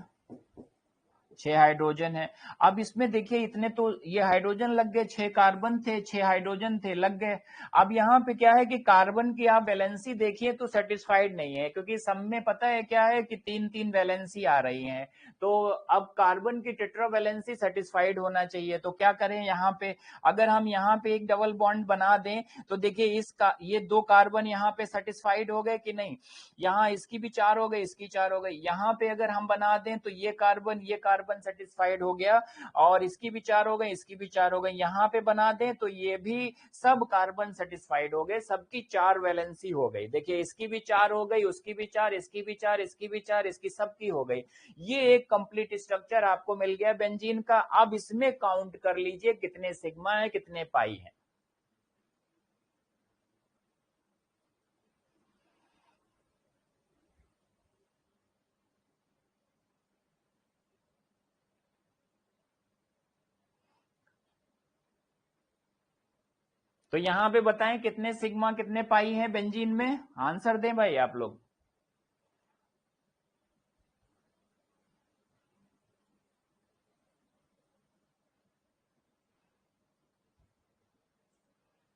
6 हाइड्रोजन है। अब इसमें देखिए इतने तो ये हाइड्रोजन लग गए, 6 कार्बन थे 6 हाइड्रोजन थे लग गए। अब यहाँ पे क्या है कि कार्बन की आप वैलेंसी देखिए तो सेटिस्फाइड नहीं है, क्योंकि सब में पता है क्या है कि 3-3 वैलेंसी आ रही है। तो अब कार्बन की टेट्रा वैलेंसी सेटिस्फाइड होना चाहिए, तो क्या करें यहाँ पे, अगर हम यहाँ पे एक डबल बॉन्ड बना दें तो देखिए इसका ये 2 कार्बन यहाँ पे सेटिस्फाइड हो गए कि नहीं, यहाँ इसकी भी 4 हो गई, इसकी 4 हो गई। यहाँ पे अगर हम बना दें तो ये कार्बन सेटिस्फाइड हो गया, और इसकी भी 4 हो गई, इसकी भी 4 हो गई। यहाँ पे बना दें तो ये भी सब कार्बन सेटिस्फाइड हो गए, सबकी 4 वैलेंसी हो गई। देखिए इसकी भी 4 हो गई, उसकी भी 4, इसकी भी 4, इसकी भी 4, इसकी सबकी हो गई। ये एक कंप्लीट स्ट्रक्चर आपको मिल गया बेंजीन का। अब इसमें काउंट कर लीजिए कितने सिग्मा है कितने पाई है। तो यहां पे बताएं कितने सिग्मा कितने पाई है बेंजीन में, आंसर दें भाई आप लोग।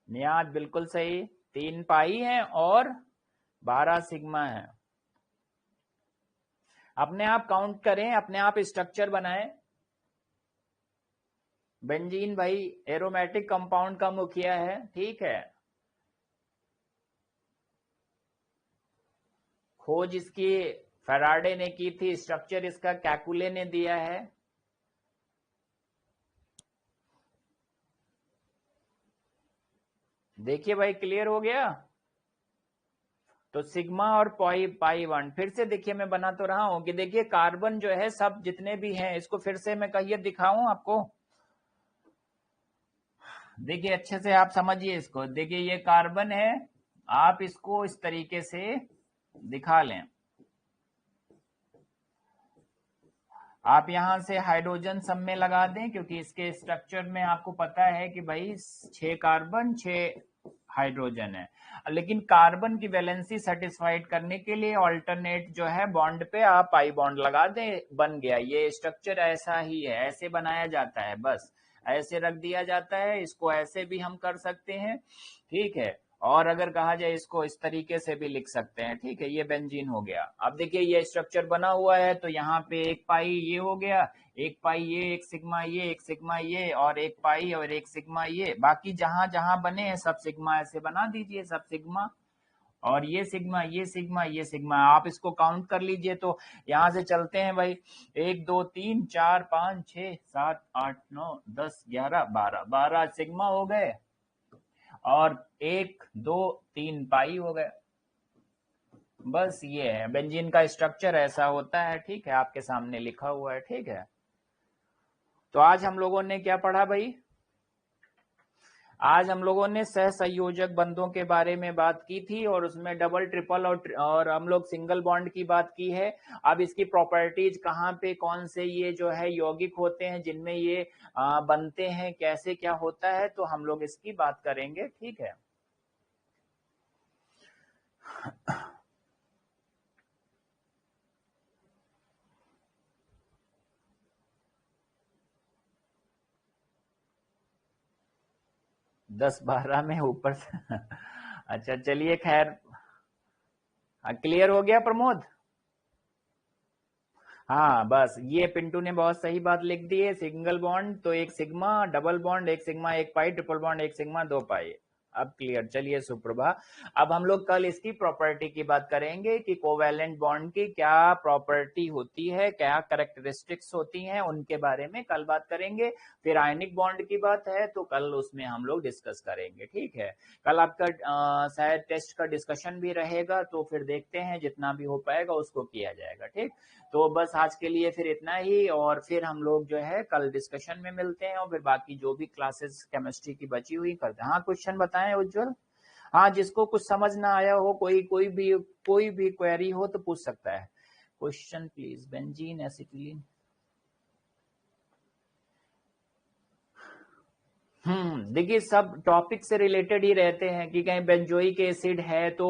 नियाद बिल्कुल सही, 3 पाई है और 12 सिग्मा है। अपने आप काउंट करें, अपने आप स्ट्रक्चर बनाएं। बेंजीन भाई एरोमेटिक कंपाउंड का मुखिया है, ठीक है। खोज इसकी फेराडे ने की थी, स्ट्रक्चर इसका कैकुले ने दिया है। देखिए भाई क्लियर हो गया। तो सिग्मा और पाई वन फिर से देखिए मैं बना तो रहा हूं कि देखिए कार्बन जो है सब जितने भी हैं, इसको फिर से मैं कहिए दिखाऊं आपको। देखिए अच्छे से आप समझिए इसको, देखिए ये कार्बन है, आप इसको इस तरीके से दिखा लें। आप यहां से हाइड्रोजन सब में लगा दें, क्योंकि इसके स्ट्रक्चर में आपको पता है कि भाई 6 कार्बन 6 हाइड्रोजन है। लेकिन कार्बन की वैलेंसी सेटिस्फाइड करने के लिए ऑल्टरनेट जो है बॉन्ड पे आप पाई बॉन्ड लगा दें, बन गया। ये स्ट्रक्चर ऐसा ही है, ऐसे बनाया जाता है, बस ऐसे रख दिया जाता है। इसको ऐसे भी हम कर सकते हैं, ठीक है। और अगर कहा जाए इसको इस तरीके से भी लिख सकते हैं, ठीक है। ये बेंजीन हो गया। अब देखिए ये स्ट्रक्चर बना हुआ है, तो यहाँ पे एक पाई ये हो गया, एक पाई ये, एक सिग्मा ये, एक सिग्मा ये, और एक पाई और एक सिग्मा ये। बाकी जहां जहां बने हैं सब सिग्मा ऐसे बना दीजिए, सब सिग्मा। और ये सिग्मा, ये सिग्मा, ये सिग्मा, आप इसको काउंट कर लीजिए। तो यहां से चलते हैं भाई, 1 2 3 4 5 6 7 8 9 10 11 12 12 सिग्मा हो गए, और 1 2 3 पाई हो गए। बस ये है बेंजीन का स्ट्रक्चर, ऐसा होता है, ठीक है। आपके सामने लिखा हुआ है, ठीक है। तो आज हम लोगों ने क्या पढ़ा भाई? आज हम लोगों ने सहसंयोजक बंधों के बारे में बात की थी, और उसमें डबल, ट्रिपल और हम लोग सिंगल बॉन्ड की बात की है। अब इसकी प्रॉपर्टीज कहाँ पे, कौन से ये जो है यौगिक होते हैं जिनमें ये बनते हैं, कैसे क्या होता है, तो हम लोग इसकी बात करेंगे, ठीक है। दस 12 में ऊपर से अच्छा चलिए, खैर क्लियर हो गया प्रमोद? हाँ बस ये पिंटू ने बहुत सही बात लिख दी है। सिंगल बॉन्ड तो एक सिग्मा, डबल बॉन्ड एक सिग्मा एक पाई, ट्रिपल बॉन्ड एक सिग्मा दो पाई। अब क्लियर। चलिए सुप्रभा, अब हम लोग कल इसकी प्रॉपर्टी की बात करेंगे कि कोवैलेंट बॉन्ड की क्या प्रॉपर्टी होती है, क्या कैरेक्टरिस्टिक्स होती हैं, उनके बारे में कल बात करेंगे। फिर आयनिक बॉन्ड की बात है तो कल उसमें हम लोग डिस्कस करेंगे, ठीक है। कल आपका शायद टेस्ट का डिस्कशन भी रहेगा, तो फिर देखते हैं जितना भी हो पाएगा उसको किया जाएगा, ठीक। तो बस आज के लिए फिर इतना ही, और फिर हम लोग जो है कल डिस्कशन में मिलते हैं, और फिर बाकी जो भी क्लासेस केमिस्ट्री की बची हुई करते हैं। हाँ क्वेश्चन बताएं उज्जवल। हाँ जिसको कुछ समझ ना आया हो, कोई भी क्वेरी हो तो पूछ सकता है। Question please. Benzene acetylene. देखिए सब टॉपिक से रिलेटेड ही रहते हैं, कि कहीं बेंजोइक एसिड है तो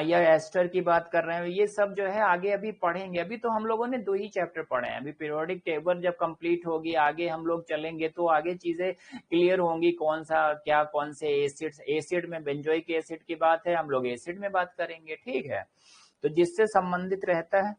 या एस्टर की बात कर रहे हैं, ये सब जो है आगे अभी पढ़ेंगे। अभी तो हम लोगों ने 2 ही चैप्टर पढ़े हैं। अभी पीरियोडिक टेबल जब कंप्लीट होगी, आगे हम लोग चलेंगे तो आगे चीजें क्लियर होंगी, कौन सा क्या, कौन से एसिड, एसिड में बेंजोइक एसिड की बात है, हम लोग एसिड में बात करेंगे, ठीक है। तो जिससे संबंधित रहता है,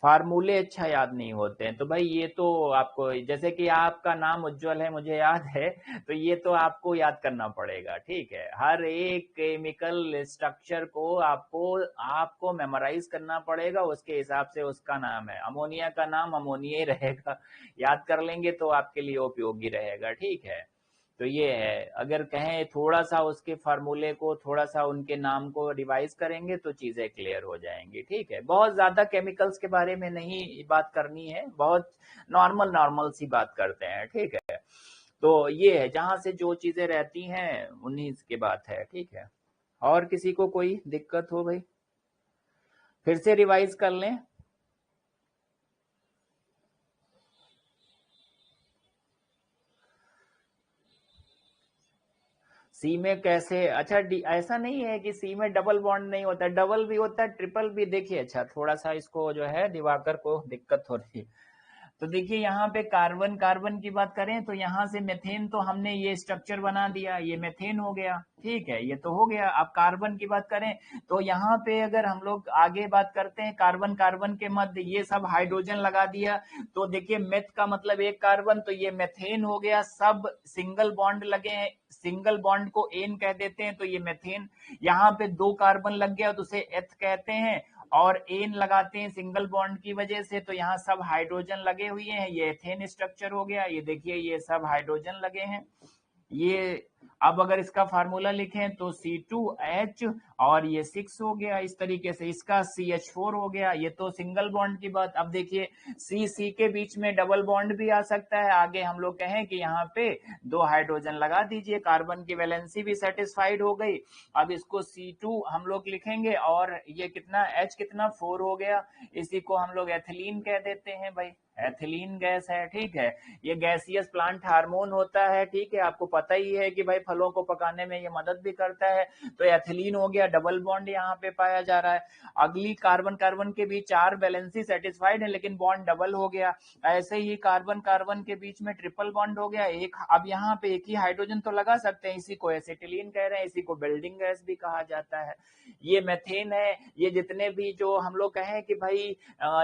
फार्मूले अच्छा याद नहीं होते हैं। तो भाई ये तो आपको, जैसे कि आपका नाम उज्जवल है मुझे याद है, तो ये तो आपको याद करना पड़ेगा, ठीक है। हर एक केमिकल स्ट्रक्चर को आपको आपको मेमोराइज करना पड़ेगा, उसके हिसाब से उसका नाम है। अमोनिया का नाम अमोनिया ही रहेगा, याद कर लेंगे तो आपके लिए उपयोगी रहेगा, ठीक है। तो ये है, अगर कहें थोड़ा सा उसके फार्मूले को, थोड़ा सा उनके नाम को रिवाइज करेंगे तो चीजें क्लियर हो जाएंगी, ठीक है। बहुत ज्यादा केमिकल्स के बारे में नहीं बात करनी है, बहुत नॉर्मल नॉर्मल सी बात करते हैं, ठीक है। तो ये है, जहां से जो चीजें रहती हैं उन्हीं की बात है, ठीक है। और किसी को कोई दिक्कत हो भाई, फिर से रिवाइज कर लें। सी में कैसे? अच्छा ऐसा नहीं है कि सी में डबल बॉन्ड नहीं होता, डबल भी होता है, ट्रिपल भी। देखिए अच्छा थोड़ा सा इसको जो है दिवाकर को दिक्कत हो रही है। तो देखिए यहाँ पे कार्बन कार्बन की बात करें तो यहाँ से मेथेन, तो हमने ये स्ट्रक्चर बना दिया, ये मेथेन हो गया, ठीक है, ये तो हो गया। अब कार्बन की बात करें तो यहाँ पे अगर हम लोग आगे बात करते हैं, कार्बन कार्बन के मध्य ये सब हाइड्रोजन लगा दिया, तो देखिए मेथ का मतलब एक कार्बन, तो ये मेथेन हो गया। सब सिंगल बॉन्ड लगे हैं, सिंगल बॉन्ड को एन कह देते हैं, तो ये मेथेन। यहाँ पे 2 कार्बन लग गया तो उसे एथ कहते हैं, और एन लगाते हैं सिंगल बॉन्ड की वजह से, तो यहाँ सब हाइड्रोजन लगे हुए हैं, ये एथेन स्ट्रक्चर हो गया। ये देखिए ये सब हाइड्रोजन लगे हैं। ये अब अगर इसका फार्मूला लिखें तो C2H, और ये 6 हो गया। इस तरीके से इसका CH4 हो गया। ये तो सिंगल बॉन्ड की बात। अब देखिए C के बीच में डबल बॉन्ड भी आ सकता है। आगे हम लोग कहें कि यहाँ पे 2 हाइड्रोजन लगा दीजिए, कार्बन की वैलेंसी भी सेटिस्फाइड हो गई। अब इसको C2 हम लोग लिखेंगे, और ये कितना H कितना 4 हो गया। इसी को हम लोग एथिलीन कह देते हैं भाई, एथिलीन गैस है, ठीक है। ये गैसियस प्लांट हार्मोन होता है, ठीक है। आपको पता ही है कि भाई फलों को पकाने में ये मदद भी करता है। तो एथिलीन हो गया, डबल बॉन्ड यहाँ पे पाया जा रहा है। अगली कार्बन कार्बन के बीच 4 वैलेंसी सेटिस्फाइड है लेकिन बॉन्ड डबल हो गया। ऐसे ही कार्बन कार्बन के बीच में ट्रिपल बॉन्ड हो गया। एक अब यहाँ पे एक ही हाइड्रोजन तो लगा सकते हैं, इसी को एसिटिलीन कह रहे हैं, इसी को बिल्डिंग गैस भी कहा जाता है। ये मेथेन है। ये जितने भी जो हम लोग कहें कि भाई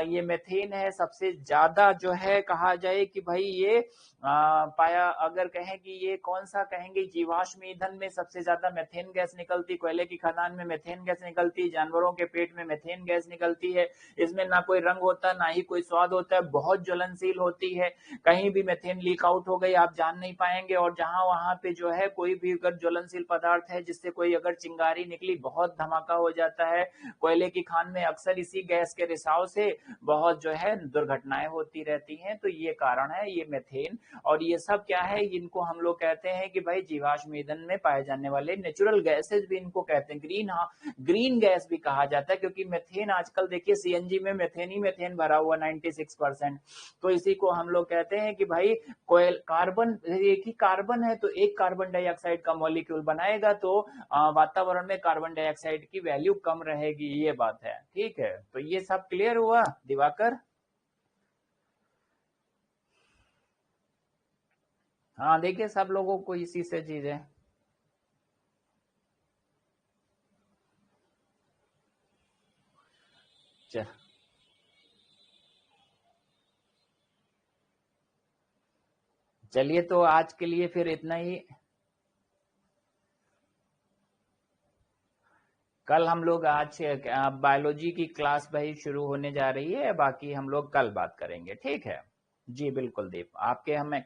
ये मेथेन है, सबसे ज्यादा जो है कहा जाए कि भाई ये पाया, अगर कहें कि ये कौन सा कहेंगे जीवाश्म ईंधन में सबसे ज्यादा मेथेन गैस निकलती, कोयले की खदान में मेथेन गैस निकलती, जानवरों के पेट में मेथेन गैस निकलती है। इसमें ना कोई रंग होता, ना ही कोई स्वाद होता है, बहुत ज्वलनशील होती है। कहीं भी मेथेन लीक आउट हो गई आप जान नहीं पाएंगे, और जहां वहां पे जो है कोई भी अगर ज्वलनशील पदार्थ है जिससे कोई अगर चिंगारी निकली, बहुत धमाका हो जाता है। कोयले की खान में अक्सर इसी गैस के रिसाव से बहुत जो है दुर्घटनाएं होती रहती हैं। तो ये कारण है ये मेथेन। और ये सब क्या है, इनको हम लोग कहते हैं कि भाई जीवाश्म ईंधन में पाए जाने वाले नेचुरल गैसेज भी इनको कहते हैं। ग्रीन गैस भी कहा जाता है, क्योंकि मेथेन आजकल देखिए सीएनजी में मेथेन ही मेथेन भरा हुआ 96%। तो इसी को हम लोग कहते हैं कि भाई कोयल कार्बन, एक ही कार्बन है तो एक कार्बन डाइऑक्साइड का मॉलिक्यूल बनाएगा तो वातावरण में कार्बन डाइऑक्साइड की वैल्यू कम रहेगी, ये बात है। ठीक है, तो ये सब क्लियर हुआ दिवाकर? हाँ देखिए सब लोगों को इसी से चीजें। चलिए तो आज के लिए फिर इतना ही। कल हम लोग आज बायोलॉजी की क्लास भाई शुरू होने जा रही है, बाकी हम लोग कल बात करेंगे। ठीक है जी, बिल्कुल दीप, आपके हमें